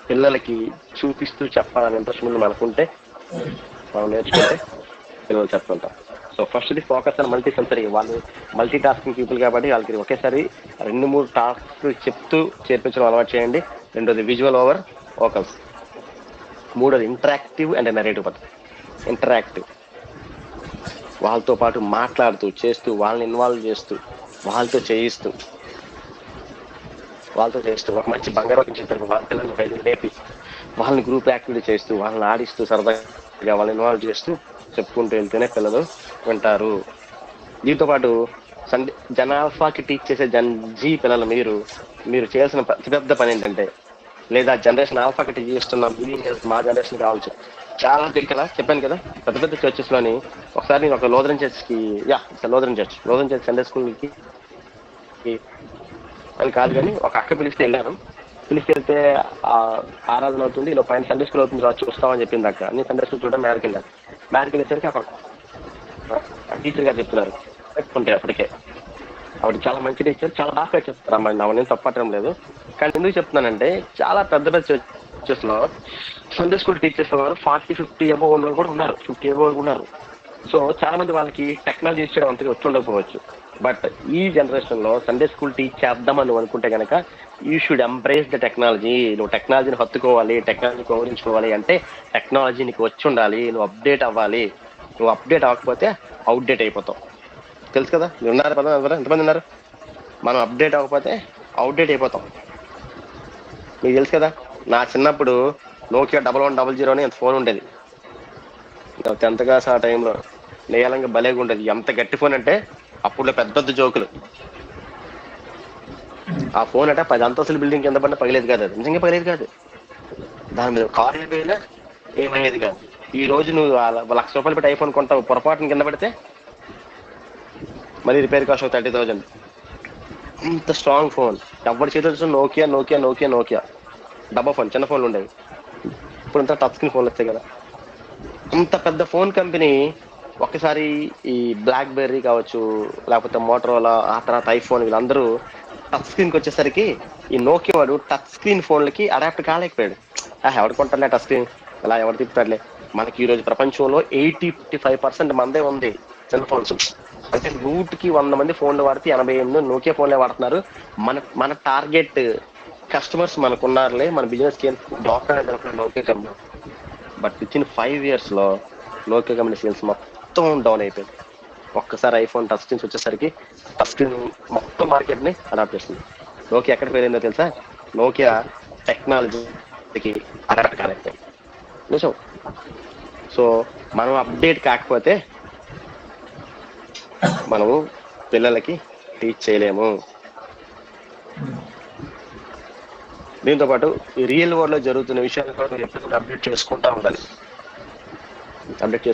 పిల్లలకి చూపిస్తూ చెప్పాలని ఇంట్రెస్ట్ ముందు మనకుంటే మనం నేర్చుకుంటే పిల్లలు చెప్తుంటాం. సో ఫస్ట్ది ఫోకస్ అండ్ మల్టీ సెన్సరీ. వాళ్ళు మల్టీ టాస్కింగ్ పీపుల్ కాబట్టి వాళ్ళకి ఒకేసారి 2-3 టాస్క్ చెప్తూ చేర్పించడం అలవాటు చేయండి. రెండోది విజువల్ ఓవర్ వోకల్స్. మూడోది ఇంటరాక్టివ్ అండ్ నరేటివ్ పద్ధతి. ఇంటరాక్టివ్ వాళ్ళతో పాటు మాట్లాడుతూ చేస్తూ వాళ్ళని ఇన్వాల్వ్ చేస్తూ వాళ్ళతో చేయిస్తూ ఒక మంచి బంగారం చెప్పారు. వాళ్ళ పిల్లలు లేపి వాళ్ళని గ్రూప్ యాక్టివిటీ చేస్తూ వాళ్ళని ఆడిస్తూ సరదాగా వాళ్ళని ఇన్వాల్వ్ చేస్తూ చెప్పుకుంటూ వెళ్తేనే పిల్లలు వింటారు. దీంతో పాటు జనాల్ఫాకి టీచ్ చేసే జీ పిల్లలు మీరు చేయాల్సిన పెద్ద పని ఏంటంటే, లేదా జనరేషన్ ఆల్ఫాకి టీచ్ చేస్తున్న మా జనరేషన్ కావచ్చు. చాలా దగ్గర చెప్పాను కదా, పెద్ద చర్చెస్ లోని ఒకసారి నేను ఒక లోదరన్ చర్చ్ సండే స్కూల్కి అని కాదు కానీ ఒక అక్క పిలిస్తే వెళ్ళాను. పిలిచి వెళ్తే ఆరాధన అవుతుంది, ఇలా పైన సండే స్కూల్ అవుతుంది చూస్తామని చెప్పింది అక్క. నేను సండే స్కూల్ చూడడం మేరకు వెళ్ళేసరికి అక్కడ టీచర్ గారు చెప్తున్నారు పెట్టుకుంటే అప్పటికే ఆవిడ చాలా మంచి టీచర్, చాలా బాగా చెప్తారు. అమ్మాయి నేను తప్పటం లేదు, కానీ ఎందుకు చెప్తున్నానంటే చాలా పెద్ద చర్చెస్ లో సండే స్కూల్ టీచర్స్ 40-50 అబోవ్ ఉన్న కూడా ఉన్నారు, 50 అబోవ్ ఉన్నారు. సో చాలా మంది వాళ్ళకి టెక్నాలజీ చేయడం అంతగా వచ్చి ఉండకపోవచ్చు. బట్ ఈ జనరేషన్ లో సండే స్కూల్ టీచ్ చేద్దామని నువ్వు అనుకుంటే కనుక you should embrace the technology. నువ్వు టెక్నాలజీని హత్తుకోవాలి, టెక్నాలజీ గౌరవించుకోవాలి అంటే టెక్నాలజీ నీకు వచ్చి ఉండాలి, నువ్వు అప్డేట్ అవ్వాలి. నువ్వు అప్డేట్ అవ్వకపోతే అవుట్డేట్ అయిపోతావు. తెలుసు కదా, మీరు ఉన్నారు పద ఎంతమంది ఉన్నారు? మనం అప్డేట్ అవ్వకపోతే అవుట్డేట్ అయిపోతాం. మీకు తెలుసు కదా, నా చిన్నప్పుడు నోకియా 1100 అని ఫోన్ ఉండేది. 10th క్లాస్ ఆ టైంలో నేలంగా భలేగా ఉండేది. ఎంత గట్టి ఫోన్ అంటే అప్పుడు పెద్ద జోకులు. ఆ ఫోన్ అంటే 10 అంతస్తుల బిల్డింగ్ కింద పడినా పగిలేదు కాదు, అది నిజంగా పగిలేదు కాదు. దాని మీద కార్ అయిపోయినా ఏమయ్యేది కాదు. ఈ రోజు నువ్వు ₹1,00,000 పెట్టి ఐఫోన్ కొంటావు, పొరపాటున కింద పడితే మళ్ళీ రిపేర్ కాస్ట్ 30,000. అంత స్ట్రాంగ్ ఫోన్. ఎవరి చేతులు నోకియా డబ్బా ఫోన్, చిన్న ఫోన్లు ఉండేవి. ఇప్పుడు అంతా టచ్ స్క్రీన్ ఫోన్లు వస్తాయి కదా. అంత పెద్ద ఫోన్ కంపెనీ ఒక్కసారి ఈ బ్లాక్ బెర్రీ కావచ్చు, లేకపోతే మోటరోలా, ఆ తర్వాత ఐఫోన్, వీళ్ళందరూ టచ్ స్క్రీన్కి వచ్చేసరికి ఈ నోకియా వాడు టచ్ స్క్రీన్ ఫోన్లకి అడాప్ట్ కాలేకపోయాడు. ఎవడు కొంటారులే టచ్ స్క్రీన్, అలా ఎవరు తిప్పుతారులే. మనకి ఈ రోజు ప్రపంచంలో 80-85% మందే ఉంది సెల్ ఫోన్స్. అంటే 100కి 100 మంది ఫోన్లు వాడితే 88 నోకియా ఫోన్లే వాడుతున్నారు. మన టార్గెట్ కస్టమర్స్ మనకున్నారులే, మన బిజినెస్ కి Nokia company. But with in 5 years లో నోకియా కంపెనీ సేల్స్ మొత్తం డౌన్ అయిపోయింది. ఒక్కసారి ఐఫోన్ టచ్ స్క్రీన్స్ వచ్చేసరికి టచ్ స్క్రీన్ మొత్తం మార్కెట్ ని అడాప్ట్ చేస్తుంది. నోకియా ఎక్కడ పోయిందో తెలుసా? నోకియా టెక్నాలజీకి అడాప్ట్ కాలేకపోయింది నిజం. సో మనం అప్డేట్ కాకపోతే మనము పిల్లలకి టీచ్ చేయలేము. దీంతో పాటు ఈ రియల్ వరల్డ్ లో జరుగుతున్న విషయాలు కూడా ఎప్పుడు అప్డేట్ చేసుకుంటూ ఉండాలి. వాళ్ళకి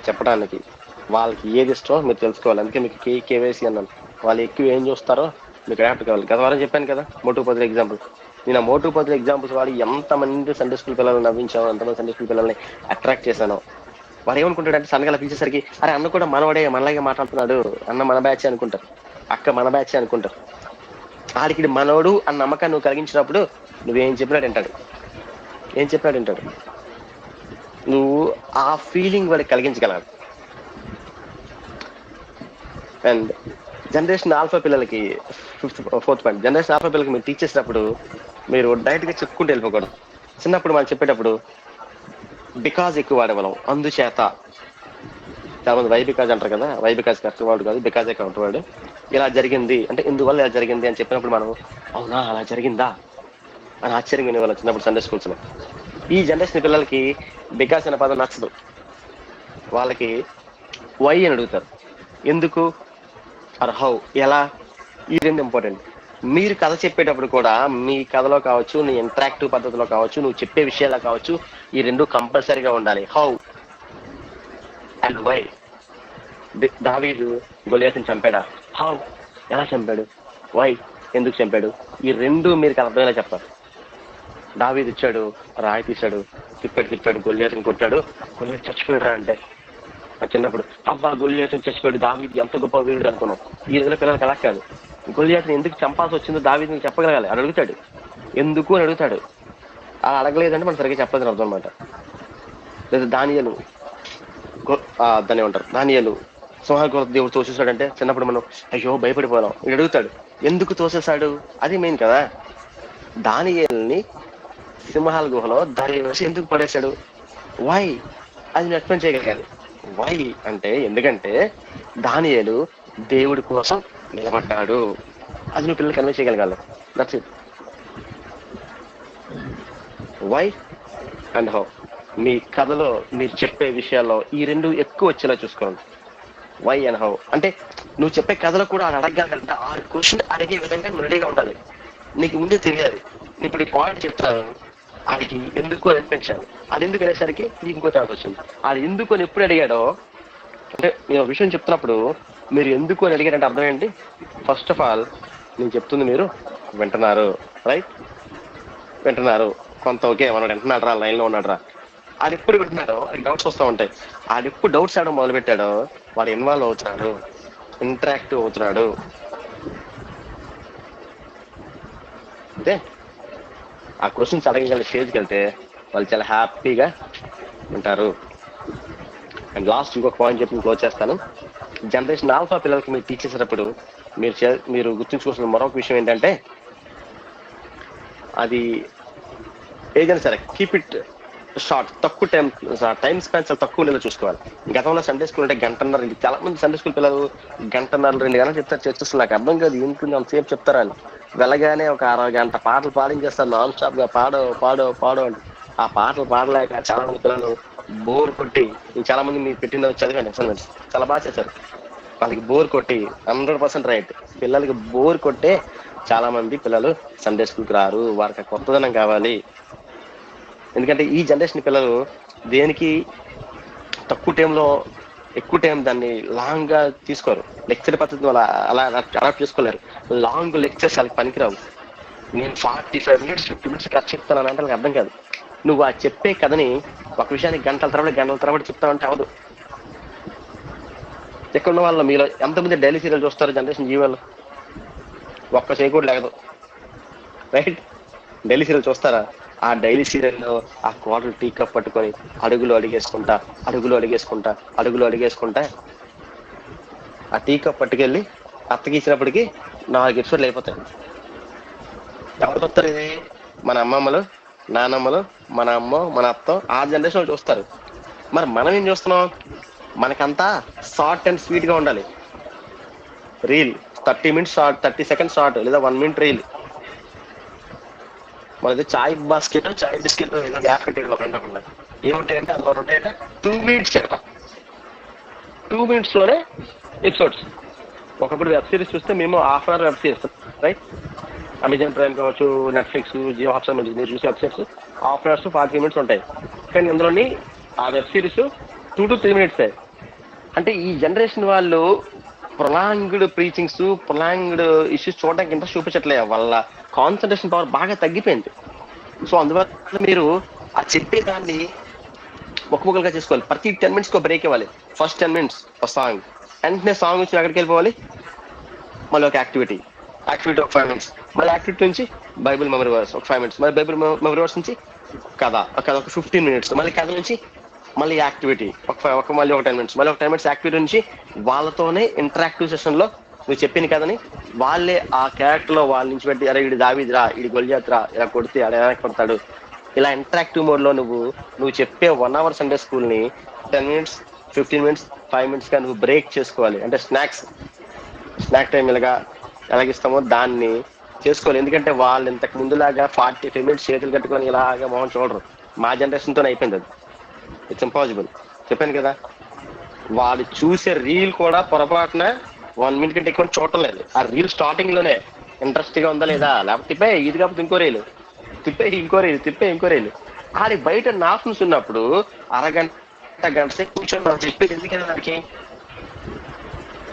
చెప్పడానికి. వాళ్ళకి ఏది ఇష్టమో మీరు తెలుసుకోవాలి. అందుకే మీకు కేవైసీ అన్నాను. వాళ్ళు ఎక్కువ ఏం చూస్తారో మీకు అడాప్ట్ కావాలి. గత వారం చెప్పాను కదా మోటు పత్రి ఎగ్జాంపుల్. నేను ఆ మోటు పత్రి ఎగ్జాంపుల్స్ వాడి ఎంతమంది సండే స్కూల్ పిల్లల్ని నవ్వించాను, ఎంతమంది సండే స్కూల్ పిల్లల్ని అట్రాక్ట్ చేశాను. వాడు ఏమనుకుంటాడంటే సన్నగా పిలిచేసరికి అరే అన్న కూడా మనవాడే, మనలాగే మాట్లాడుతున్నాడు, అన్న మన బ్యాచ్ అనుకుంటారు, అక్క మన బ్యాచ్ అనుకుంటారు. ఆడికి మనోడు అన్న నమ్మకాన్ని నువ్వు కలిగించినప్పుడు నువ్వేం చెప్పినాడు వింటాడు, ఏం చెప్పినాడు వింటాడు. నువ్వు ఆ ఫీలింగ్ వాడికి కలిగించగలగాలి. అండ్ జనరేషన్ ఆల్ఫా పిల్లలకి ఫోర్త్ పాయింట్, జనరేషన్ ఆల్ఫా పిల్లలకి మీరు టీచ్ చేసినప్పుడు మీరు డైరెక్ట్ గా చెప్పుకుంటూ వెళ్ళిపోకూడదు. చిన్నప్పుడు మనం చెప్పేటప్పుడు బికాజ్ ఎక్కువ వాడేవాళ్ళం, అందుచేత. చాలా మంది వై బికాజ్ అంటారు కదా, వై బికాజ్ కరెక్ట్ వర్డ్ కాదు, బికాజే కరెక్ట్ వర్డ్. ఇలా జరిగింది అంటే ఇందువల్ల ఇలా జరిగింది అని చెప్పినప్పుడు మనం అవునా అలా జరిగిందా అని ఆశ్చర్యం వినేవాళ్ళం చిన్నప్పుడు సండే స్కూల్స్ లో. ఈ జనరేషన్ పిల్లలకి బికాజ్ అనే పదం నచ్చదు, వాళ్ళకి వై అని అడుగుతారు, ఎందుకు ఆర్ హౌ, ఎలా. ఈ రెండు ఇంపార్టెంట్. మీరు కథ చెప్పేటప్పుడు కూడా మీ కథలో కావచ్చు, నీ ఇంటరాక్టివ్ పద్ధతిలో కావచ్చు, నువ్వు చెప్పే విషయాల్లో కావచ్చు, ఈ రెండు కంపల్సరీగా ఉండాలి. How and why. దావీదు గొలియాతుని చంపాడా? హౌ, ఎలా చంపాడు? వై, ఎందుకు చంపాడు? ఈ రెండు మీరు అర్థమయ్యేలా చెప్తారు. దావీదు ఇచ్చాడు, రాయి తీశాడు, తిప్పాడు, గొలియాతుని కొట్టాడు, గొలియాతు చచ్చిపోయాడు అంటే చిన్నప్పుడు అబ్బా గొలియాతుని చచ్చిపోయాడు, దావీదు ఎంత గొప్ప వీరుడు అనుకున్నాం. ఈ రోజుల పిల్లలకి అలా కాదు. గొలియాతుని ఎందుకు చంపాల్సి వచ్చిందో దావీదుని చెప్పగలగాలి. అని అడుగుతాడు, ఎందుకు అని అడుగుతాడు. అలా అడగలేదంటే మనం సరిగ్గా చెప్పలేదని అర్థం అనమాట. లేదా దానియేలు, దాన్ని ఏమంటారు, దానియేలు సింహాల దేవుడు తోసేసాడంటే చిన్నప్పుడు మనం అయ్యో భయపడిపోయాం. ఇది అడుగుతాడు, ఎందుకు తోసేశాడు, అది మెయిన్ కదా. దానియేలుని సింహాల గుహలో దాని వేసి ఎందుకు పడేశాడు, వై, అది ఎక్స్ప్లెయిన్ చేయగలగాలి. వై అంటే ఎందుకంటే దానియేలు దేవుడి కోసం నిలబడ్డాడు. అది నువ్వు పిల్లలు కన్వే చేయగలగాలి. That's it. Why and how. మీ కథలో మీరు చెప్పే విషయాల్లో ఈ రెండు ఎక్కువ వచ్చేలా చూసుకోండి. వై అండ్ హౌ అంటే నువ్వు చెప్పే కథలో కూడా అది అడగగలంటే ఆ క్వశ్చన్ అడిగే విధంగా నువ్వు రెడీగా ఉండాలి. నీకు ముందే తెలియాలి. ఇప్పుడు ఈ పాయింట్ చెప్తాను, ఆడికి ఎందుకు అని అనిపించాలి. అది ఎందుకు అనేసరికి నీకు ఇంకో ఛాన్స్ వచ్చింది. అది ఎందుకు అని ఎప్పుడు అడిగాడో, అంటే నేను విషయం చెప్తున్నప్పుడు మీరు ఎందుకు అని అడిగారంటే అర్థం ఏంటి? ఫస్ట్ ఆఫ్ ఆల్ నేను చెప్తుంది మీరు వింటున్నారు, రైట్? వింటున్నారు కొంత, ఓకే మనం వింటున్నాడు రా, లైన్లో ఉన్నాడు రా. అది ఎప్పుడు వింటున్నాడో అది డౌట్స్ వస్తూ ఉంటాయి. అది ఎప్పుడు డౌట్స్ ఆడడం మొదలు పెట్టాడో వాడు ఇన్వాల్వ్ అవుతున్నాడు, ఇంటరాక్టివ్ అవుతున్నాడు. అంతే. ఆ క్వశ్చన్స్ అడగగల స్టేజ్కి వెళ్తే వాళ్ళు చాలా హ్యాపీగా ఉంటారు. అండ్ లాస్ట్ ఇంకొక పాయింట్ చెప్పి క్లోజ్ చేస్తాను. జనరేషన్ ఆల్ఫా పిల్లలకి మీరు టీచ్ చేసేటప్పుడు మీరు గుర్తుంచుకోవాల్సిన మరొక విషయం ఏంటంటే, అది ఏదైనా సరే కీప్ ఇట్ షార్ట్, తక్కువ టైం స్పెండ్ చాలా తక్కువ ఉండేలా చూసుకోవాలి. గతంలో సండే స్కూల్ అంటే గంటన్నర, చాలా మంది సండే స్కూల్ పిల్లలు గంటన్నర 2 గంటలు చెప్తారు చర్చస్. నాకు అర్థం కాదు ఏంటి అంతసేపు చెప్తారని. వెళ్ళగానే ఒక 60 గంట పాటలు పాడించేస్తారు నాన్ స్టాప్ గా, పాడో అని. ఆ పాటలు పాడలేక చాలా మంది పిల్లలు బోర్ కొట్టి, చాలా మంది మీరు పెట్టిన చదివాను అసైన్మెంట్స్ చాలా బాగా చేశారు. వాళ్ళకి బోర్ కొట్టి 100% రైట్, పిల్లలకి బోర్ కొట్టే చాలా మంది పిల్లలు సండే స్కూల్కి రారు. వారికి కొత్తదనం కావాలి. ఎందుకంటే ఈ జనరేషన్ పిల్లలు దేనికి తక్కువ టైంలో ఎక్కువ టైం దాన్ని లాంగ్ గా తీసుకోరు. లెక్చర్ పద్ధతిని అలా అడాప్ట్ చేసుకోలేరు. లాంగ్ లెక్చర్స్ వాళ్ళకి పనికిరావు. నేను 45 minutes 50 minutes ఖర్చు చెప్తాను అంటే వాళ్ళకి అర్థం కాదు. నువ్వు ఆ చెప్పే కథని ఒక విషయానికి గంటల తరబడి చెప్తావంటే అవదు. ఎక్కడున్న వాళ్ళు మీలో ఎంతమంది డైలీ సీరియల్ చూస్తారు? జనరేషన్ జీవాలు ఒక్క చేయకూడదు లేకదు, రైట్? డైలీ సీరియల్ చూస్తారా? ఆ డైలీ సీరియల్లో ఆ క్వార్టర్ టీ కప్ పట్టుకొని అడుగులు అడిగేసుకుంటా ఆ టీ కప్ పట్టుకెళ్ళి అత్తకి ఇచ్చినప్పటికీ 4 ఎపిసోడ్లు అయిపోతాయి. ఎవరు చూస్తారు ఇది? మన అమ్మమ్మలు, నానమ్మలు, మన అమ్మ, మన అత్త, ఆ జనరేషన్ చూస్తారు. మరి మనం ఏం చూస్తున్నాం? మనకంతా షార్ట్ అండ్ స్వీట్ గా ఉండాలి. Reel 30 minutes short, 30 seconds short, లేదా 1 minute రీల్. మనది చాయ్ బాస్కెట్, చాయ్ బిస్కెట్ ఏదో గ్యాప్ పెట్టేది ఒక ఉండకుండా ఏముంటాయంటే అందులో ఉంటాయంటే 2 minutes చేస్తాం. 2 minutes లోనే ఎపిసోడ్స్. ఒకప్పుడు వెబ్ సిరీస్ చూస్తే మేము ½ hour web series, right? Amazon prime కావచ్చు, నెట్ఫ్లిక్స్, జియో హాట్స్టార్ మీరు చూసే వెబ్సైట్స్ ½ hours 40 minutes ఉంటాయి. కానీ అందులోని ఆ వెబ్ సిరీస్ 2 to 3 minutes. అంటే ఈ జనరేషన్ వాళ్ళు ప్రొలాంగ్డ్ ప్రీచింగ్స్, ప్రొలాంగ్డ్ ఇష్యూస్ చూడడానికి ఇంట్రెస్ట్ చూపించట్లేదు. వాళ్ళ కాన్సన్ట్రేషన్ పవర్ బాగా తగ్గిపోయింది. సో అందువల్ల మీరు ఆ చెప్పేదాన్ని ముక్కలుగా చేసుకోవాలి. ప్రతి 10 minutes బ్రేక్ ఇవ్వాలి. ఫస్ట్ 10 minutes ఒక సాంగ్, వెంటనే సాంగ్ వచ్చి ఎక్కడికి వెళ్ళిపోవాలి, మళ్ళీ ఒక యాక్టివిటీ. ఆ యాక్టివిటీ ఒక 5 minutes, మళ్ళీ యాక్టివిటీ నుంచి బైబిల్ మెమరీ వర్స్ ఒక 5 minutes, మళ్ళీ బైబిల్ మెమరీ వర్స్ నుంచి కథ ఒక 15 minutes, మళ్ళీ కథ నుంచి మళ్ళీ యాక్టివిటీ మళ్ళీ ఒక 10 minutes, మళ్ళీ ఒక 10 minutes యాక్టివిటీ నుంచి వాళ్ళతోనే ఇంటరాక్టివ్ సెషన్ లో నువ్వు చెప్పింది కదని వాళ్ళే ఆ క్యారెక్టర్ లో వాళ్ళ నుంచి పెట్టి, అరే ఇది దావీద్రా, ఇది గొలియాత్ రా, ఇలా కొడితే అలా కొడతాడు, ఇలా ఇంటరాక్టివ్ మోడ్ లో నువ్వు చెప్పే 1 hour సండే స్కూల్ ని 10 minutes, 15 minutes, 5 minutes గా నువ్వు బ్రేక్ చేసుకోవాలి. అంటే స్నాక్ టైం ఎలాగిస్తామో దాన్ని చేసుకోవాలి. ఎందుకంటే వాళ్ళు ఇంతకు ముందులాగా 45 minutes చేతులు కట్టుకొని ఇలాగా మొహం చూడరు. మా జనరేషన్ తోనే అయిపోయింది అది. It's impossible. చెప్పాను కదా, వాళ్ళు చూసే రీల్ కూడా పొరపాటున 1 minute కంటే ఎక్కువ చూడటం లేదు. ఆ రీల్ స్టార్టింగ్ లోనే ఇంట్రెస్ట్ గా ఉందా లేదా, లేకపోతే తిప్పే ఇది కాకపోతే ఇంకో రీలు, తిప్పే ఇంకో రీలు. ఆడి బయట నాఫ్స్ ఉన్నప్పుడు అరగంట గంట సేపు కూర్చొని మనం చెప్పేది ఎందుకని దానికి.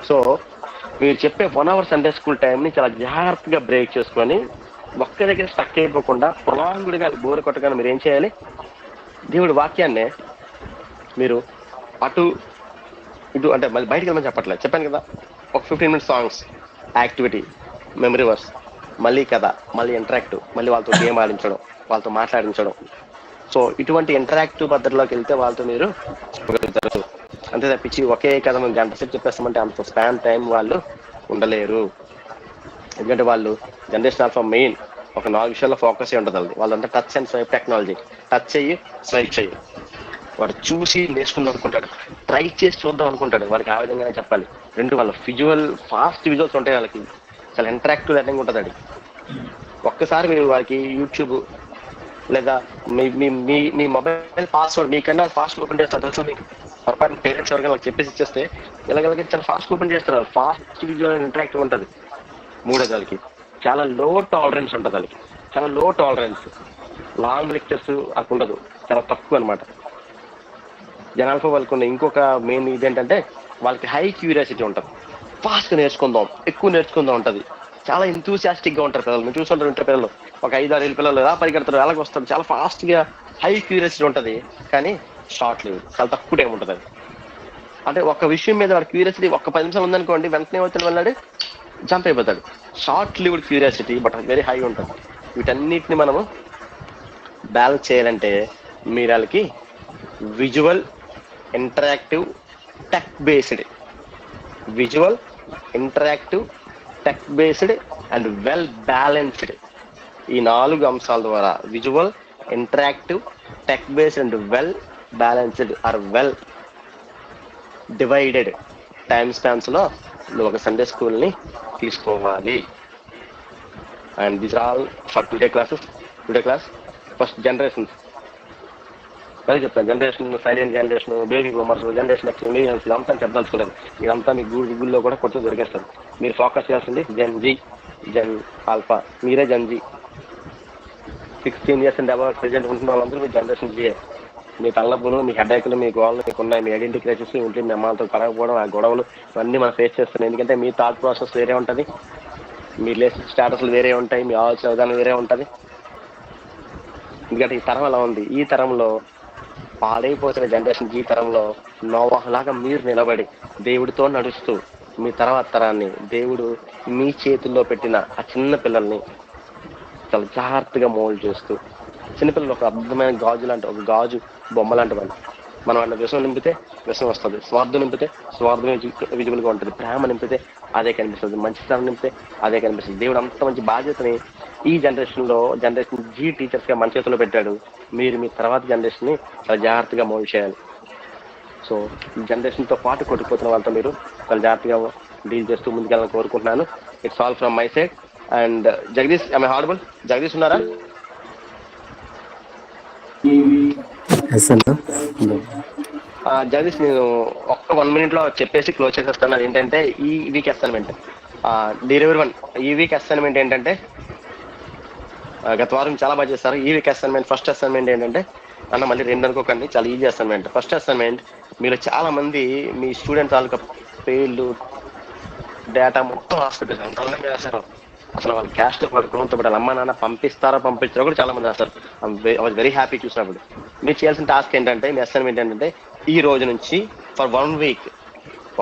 సో మీరు చెప్పే 1 hour సండే స్కూల్ టైంని చాలా జాగ్రత్తగా బ్రేక్ చేసుకొని ఒక్క దగ్గర స్టక్ అయిపోకుండా ప్రొలాంగ్డ్గా బోర్ కొట్టగానే మీరు ఏం చేయాలి, దేవుడి వాక్యాన్నే మీరు అటు ఇటు అంటే మళ్ళీ బయటకు వెళ్ళమని చెప్పట్లేదు. చెప్పాను కదా, ఒక 15 minutes songs, activity, memory verse, మళ్ళీ కథ, మళ్ళీ ఇంటరాక్టివ్, మళ్ళీ వాళ్ళతో గేమ్ ఆడించడం, వాళ్ళతో మాట్లాడించడం. సో ఇటువంటి ఇంటరాక్టివ్ పద్ధతిలోకి వెళ్తే వాళ్ళతో మీరు చెప్పగలుగుతారు. అంతే తప్పించి ఒకే కథ మేము గంట సేపు చెప్పేస్తామంటే అంత స్పాన్ టైం వాళ్ళు ఉండలేరు. ఎందుకంటే వాళ్ళు జనరేషన్ ఆల్ఫా మెయిన్ ఒక 4 విషయాల్లో ఫోకస్ అయి ఉంటుంది. వాళ్ళంతా touch and swipe technology, touch చెయ్యి స్వైప్ చెయ్యి. వాడు చూసి నేర్చుకుందాం అనుకుంటాడు, ట్రై చేసి చూద్దాం అనుకుంటాడు. వాడికి ఆ విధంగానే చెప్పాలి. రెండు వాళ్ళ ఫాస్ట్ విజువల్స్ ఉంటాయి, వాళ్ళకి చాలా ఇంటరాక్టివ్ లెర్నింగ్ ఉంటుంది. అది ఒక్కసారి మీరు వారికి యూట్యూబ్ లేదా మీ మొబైల్ పాస్వర్డ్ మీకన్నా ఫాస్ట్ ఓపెన్ చేస్తారు తెలుసు మీకు. పొరపాటు పేరెంట్స్ ఎవరికైనా వాళ్ళకి చెప్పేసి ఇచ్చేస్తే ఇలాగ చాలా ఫాస్ట్ ఓపెన్ చేస్తారు. ఫాస్ట్ విజువల్ ఇంటరాక్టివ్ ఉంటుంది. మూడోది వాళ్ళకి చాలా లో టాలరెన్స్ ఉంటుంది. వాళ్ళకి చాలా లో టాలరెన్స్, లాంగ్ లెక్చర్స్ అక్కడ ఉండదు, చాలా తక్కువ అనమాట. జనాలతో వాళ్ళకు ఉన్న ఇంకొక మెయిన్ ఇదేంటంటే వాళ్ళకి హై క్యూరియాసిటీ ఉంటుంది. ఫాస్ట్గా నేర్చుకుందాం, ఎక్కువ నేర్చుకుందాం ఉంటుంది. చాలా ఎంతూసియాస్టిక్ గా ఉంటారు పిల్లలు. మీరు చూస్తుంటారు ఇంటర్ పిల్లలు, ఒక 5-6 ఏళ్ళ పిల్లలు ఎలా పరిగెడతారు, ఎలాగ వస్తారు, చాలా ఫాస్ట్ గా హై క్యూరియాసిటీ ఉంటుంది. కానీ షార్ట్ లివ్, చాలా తక్కువ టైం ఉంటుంది. అది అంటే ఒక విషయం మీద వాడి క్యూరియాసిటీ ఒక 10 నిమిషాలు ఉందనుకోండి, వెంటనే వచ్చి వెళ్ళాడు, జంప్ అయిపోతాడు. Short lived curiosity but very high ఉంటుంది. వీటన్నిటిని మనము బ్యాలెన్స్ చేయాలంటే మీరు వాళ్ళకి visual, interactive, tech based, visual, interactive, tech based and well balanced, ఈ 4 అంశాల ద్వారా visual, interactive, tech based and well balanced are well divided time spans లో నువ్వు ఒక సండే స్కూల్ ని తీసుకోవాలి. And this all for today class. First generations అదే చెప్తాను. Generation silent generation, baby boomers, generation next millions, ఇదంతా చెప్పదలుచుకోలేదు. ఇదంతా మీ గూగుల్లో కూడా కొంచెం దొరికేస్తారు. మీరు ఫోకస్ చేయాల్సింది జెన్ జీ, జెన్ ఆల్ఫా. మీరే gen Z. 16 years and above present ఉంటున్న వాళ్ళందరూ మీ జనరేషన్ జీయే. మీ తలనొప్పులు, మీ హెడేకులు, మీ గోడలు మీకు ఉన్నాయి. మీ ఐడెంటిటీ క్రైసిస్, ఇంట్లో మీ అమ్మాలతో పడకపోవడం, ఆ గొడవలు ఇవన్నీ మనం ఫేస్ చేస్తున్నాం. ఎందుకంటే మీ థాట్ ప్రాసెస్ వేరే ఉంటుంది, మీ రిలేషన్ స్టేటస్లు వేరే ఉంటాయి, మీ ఆలోచన విధానం వేరే ఉంటుంది. ఎందుకంటే ఈ తరం అలా ఉంది. ఈ తరంలో పాడైపోతున్న జనరేషన్, ఈ తరంలో నోవాహులాగా మీరు నిలబడి దేవుడితో నడుస్తూ మీ తర్వాత తరాన్ని దేవుడు మీ చేతుల్లో పెట్టిన ఆ చిన్న పిల్లల్ని చాలా జాగ్రత్తగా మోల్డ్ చేస్తూ, చిన్నపిల్లలు ఒక అద్భుతమైన గాజు లాంటి, ఒక గాజు బొమ్మ లాంటి వాళ్ళు. మనం వాళ్ళ విషయం నింపితే విషయం వస్తుంది, స్వార్థం నింపితే స్వార్థం విజిబుల్ గా ఉంటుంది, ప్రేమ నింపితే అదే కనిపిస్తుంది, మంచితనం నింపితే అదే కనిపిస్తుంది. దేవుడు అంత మంచి బాధ్యతని ఈ జనరేషన్ జీ టీచర్స్ గా మన చేతిలో పెట్టాడు. మీరు మీ తర్వాత జనరేషన్ ని చాలా జాగ్రత్తగా మోల్డ్ చేయాలి. సో ఈ జనరేషన్ తో పాటు కొట్టుకుపోతున్న వాళ్ళతో మీరు చాలా జాగ్రత్తగా డీల్ చేస్తూ ముందుకెళ్ళాలని కోరుకుంటున్నాను. It's all from my side. And Jagadish, I am audible? Jagadish ఉన్నారా? జగదీష్, నేను ఒక్క 1 minute లో చెప్పేసి క్లోజ్ చేసేస్తాను. అది ఏంటంటే ఈ వీక్ అసైన్మెంట్, డెలివరీ 1 ఈ వీక్ అసైన్మెంట్ ఏంటంటే, గత వారం చాలా బాగా చేస్తారు. ఈ వీక్ అసైన్మెంట్, ఫస్ట్ అసైన్మెంట్ ఏంటంటే, అన్న మళ్ళీ 2 అనుకోకండి, చాలా ఈజీ అసైన్మెంట్. ఫస్ట్ అసైన్మెంట్, మీరు చాలా మంది మీ స్టూడెంట్ తాలూకా పేర్లు, డేటా మొత్తం రాస్తారు. అంతమంది రాశారు. అసలు వాళ్ళు క్యాస్ట్ కుటుంబంతో పాటు అమ్మ నాన్న పంపిస్తారో పంపించారో కూడా చాలా మంది రాస్తారు. ఐ వాజ్ వెరీ హ్యాపీ చూసినప్పుడు. మీరు చేయాల్సిన టాస్క్ ఏంటంటే, మీ అసైన్మెంట్ ఏంటంటే, ఈ రోజు నుంచి ఫర్ 1 week,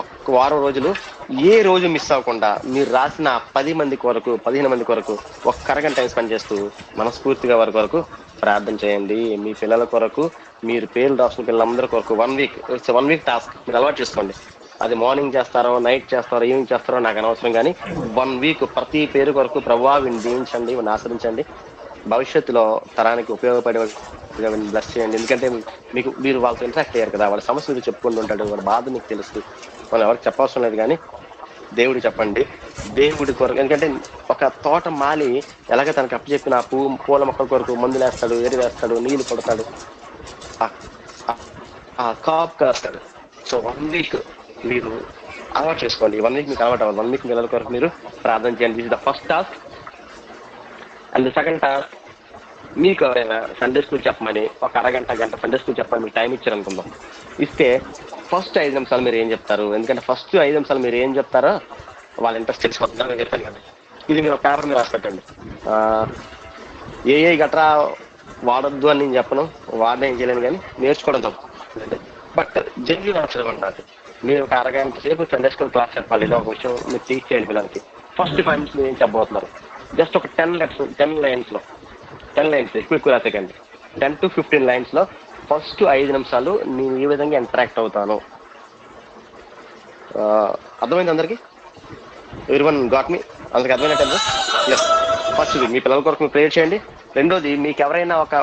1 వారం రోజులు ఏ రోజు మిస్ అవ్వకుండా మీరు రాసిన 10 మంది కొరకు 15 మంది కొరకు ఒక్క అరగంట టైం స్పెండ్ చేస్తూ మనస్ఫూర్తిగా వారి కొరకు ప్రార్థన చేయండి. మీ పిల్లల కొరకు, మీరు పేర్లు రాసిన పిల్లలందరి కొరకు 1 వీక్ టాస్క్ మీరు అలవాటు చేసుకోండి. అది మార్నింగ్ చేస్తారో, నైట్ చేస్తారో, ఈవినింగ్ చేస్తారో నాకు అనవసరం, కానీ 1 వీక్ ప్రతి పేరు కొరకు ప్రభువా వీడిని దీవించండి, వీడిని ఆశ్రయించండి, భవిష్యత్తులో తరానికి ఉపయోగపడే బ్లెస్ చేయండి. ఎందుకంటే మీరు వాళ్ళతో ఇంటరాక్ట్ అయ్యారు కదా, వాళ్ళ సమస్య మీరు చెప్పుకుంటూ ఉంటాడు, వాళ్ళ బాధ మీకు తెలుస్తుంది. మనం ఎవరికి చెప్పవసరం లేదు, కానీ దేవుడికి చెప్పండి. దేవుడి కొరకు, ఎందుకంటే ఒక తోట మాలి ఎలాగ తనకు అప్పచెప్పిన పూల మొక్కల కొరకు మందులు వేస్తాడు, ఎరువు వేస్తాడు, నీళ్లు కొడతాడు, కాపు కాస్తాడు. సో 1 వీక్ మీరు అలవాటు చేసుకోండి. 1 వీక్ మీకు అలవాటు అవ్వాలి. 1 వీక్ పిల్లల కొరకు మీరు ప్రార్థన చేయండి. This is the first task. And second task, మీకు ఎవరైనా సండే స్కూల్ చెప్పమని ఒక గంట సండే స్కూల్ చెప్పమని మీకు టైం ఇచ్చారు అనుకుందాం. ఇస్తే ఫస్ట్ 5 నిమిషాలు మీరు ఏం చెప్తారు? ఎందుకంటే ఫస్ట్ 5 నిమిషాలు మీరు ఏం చెప్తారో వాళ్ళ ఇంట్రెస్ట్ తెలిసిపోతుందని నేను చెప్పాను కదా. ఇది మీరు ఒక పేపర్ మీద రాసి పెట్టండి. ఏ గట్రా వాడొద్దు అని నేను చెప్పను, వాడడం ఏం చేయలేను, కానీ నేర్చుకోవడం తప్పు. బట్ జెన్యున్ అవసరం ఉంటుంది. మీరు ఒక అరగంట సేపు సండే స్కూల్ క్లాస్ చెప్పాలి, ఏదో ఒక విషయం మీరు టీచ్ చేయండి పిల్లలకి. ఫస్ట్ 5 నిమిషాలు మీరు ఏం చెప్పబోతున్నారు? జస్ట్ ఒక 10 లైన్స్లో, 10 లైన్స్ ఎక్కువ రాసేకండి. 10 to 15 లైన్స్లో ఫస్ట్ 5 నిమిషాలు నేను ఈ విధంగా ఇంటరాక్ట్ అవుతాను. అర్థమైంది అందరికి? Everyone got me? అందరికి అర్థమైనట్టు? ఎస్. ఫస్ట్ మీ పిల్లల కొరకు మీరు ప్రేయర్ చేయండి. రెండోది, మీకు ఎవరైనా ఒక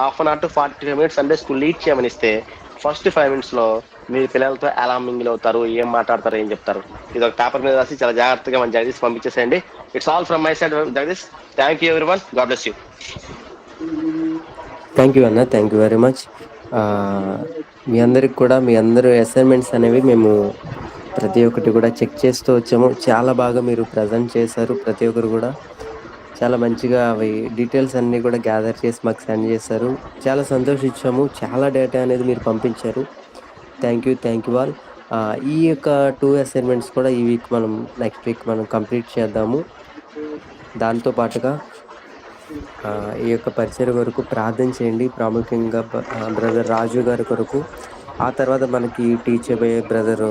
half an hour to 45 minutes Sunday school lead చేయమని ఇస్తే ఫస్ట్ 5 minutesలో మీ పిల్లలతో ఎలా మింగిల్ అవుతారు, ఏం మాట్లాడతారు, ఏం చెప్తారు, ఇది ఒక పేపర్ మీద రాసి చాలా జాగ్రత్తగా మన జగదీష్ పంపించేసేయండి. It's all from my side, Jagadish. Thank you everyone. God bless you. Thank you అన్న, థ్యాంక్ యూ వెరీ మచ్. మీ అందరికి కూడా, మీ అందరూ అసైన్మెంట్స్ అనేవి మేము ప్రతి ఒక్కటి కూడా చెక్ చేస్తూ వచ్చాము. చాలా బాగా మీరు ప్రజెంట్ చేశారు. ప్రతి ఒక్కరు కూడా చాలా మంచిగా అవి డీటెయిల్స్ అన్నీ కూడా గ్యాదర్ చేసి మాకు సెండ్ చేశారు. చాలా సంతోషించాము. చాలా డేటా అనేది మీరు పంపించారు. Thank you all. ఈ యొక్క 2 అసైన్మెంట్స్ కూడా ఈ వీక్ మనం, నెక్స్ట్ వీక్ మనం కంప్లీట్ చేద్దాము. దాంతో పాటుగా ఈ యొక్క పరిచయం వరకు ప్రార్థన చేయండి. ప్రాముఖ్యంగా బ్రదర్ రాజు గారి కొరకు, ఆ తర్వాత మనకి టీచర్ అయ్యే బ్రదర్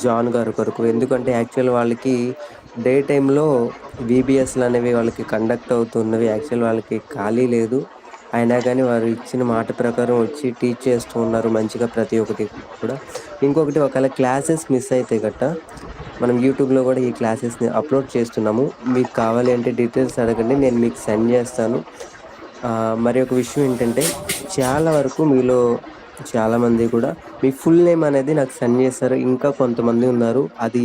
జాన్ గారి కొరకు. ఎందుకంటే యాక్చువల్ వాళ్ళకి డే టైంలో VBSలు అనేవి వాళ్ళకి కండక్ట్ అవుతున్నవి. యాక్చువల్ వాళ్ళకి ఖాళీ లేదు, అయినా కానీ వారు ఇచ్చిన మాట ప్రకారం వచ్చి టీచ్ చేస్తూ ఉన్నారు మంచిగా ప్రతి ఒక్కటి కూడా. ఇంకొకటి, ఒకవేళ క్లాసెస్ మిస్ అయితే గట్ట మనం యూట్యూబ్లో కూడా ఈ క్లాసెస్ని అప్లోడ్ చేస్తున్నాము. మీకు కావాలి అంటే డీటెయిల్స్ అడగండి, నేను మీకు సెండ్ చేస్తాను. మరి ఒక విషయం ఏంటంటే, చాలా వరకు మీలో చాలామంది కూడా మీ ఫుల్ నేమ్ అనేది నాకు సెండ్ చేస్తారు. ఇంకా కొంతమంది ఉన్నారు, అది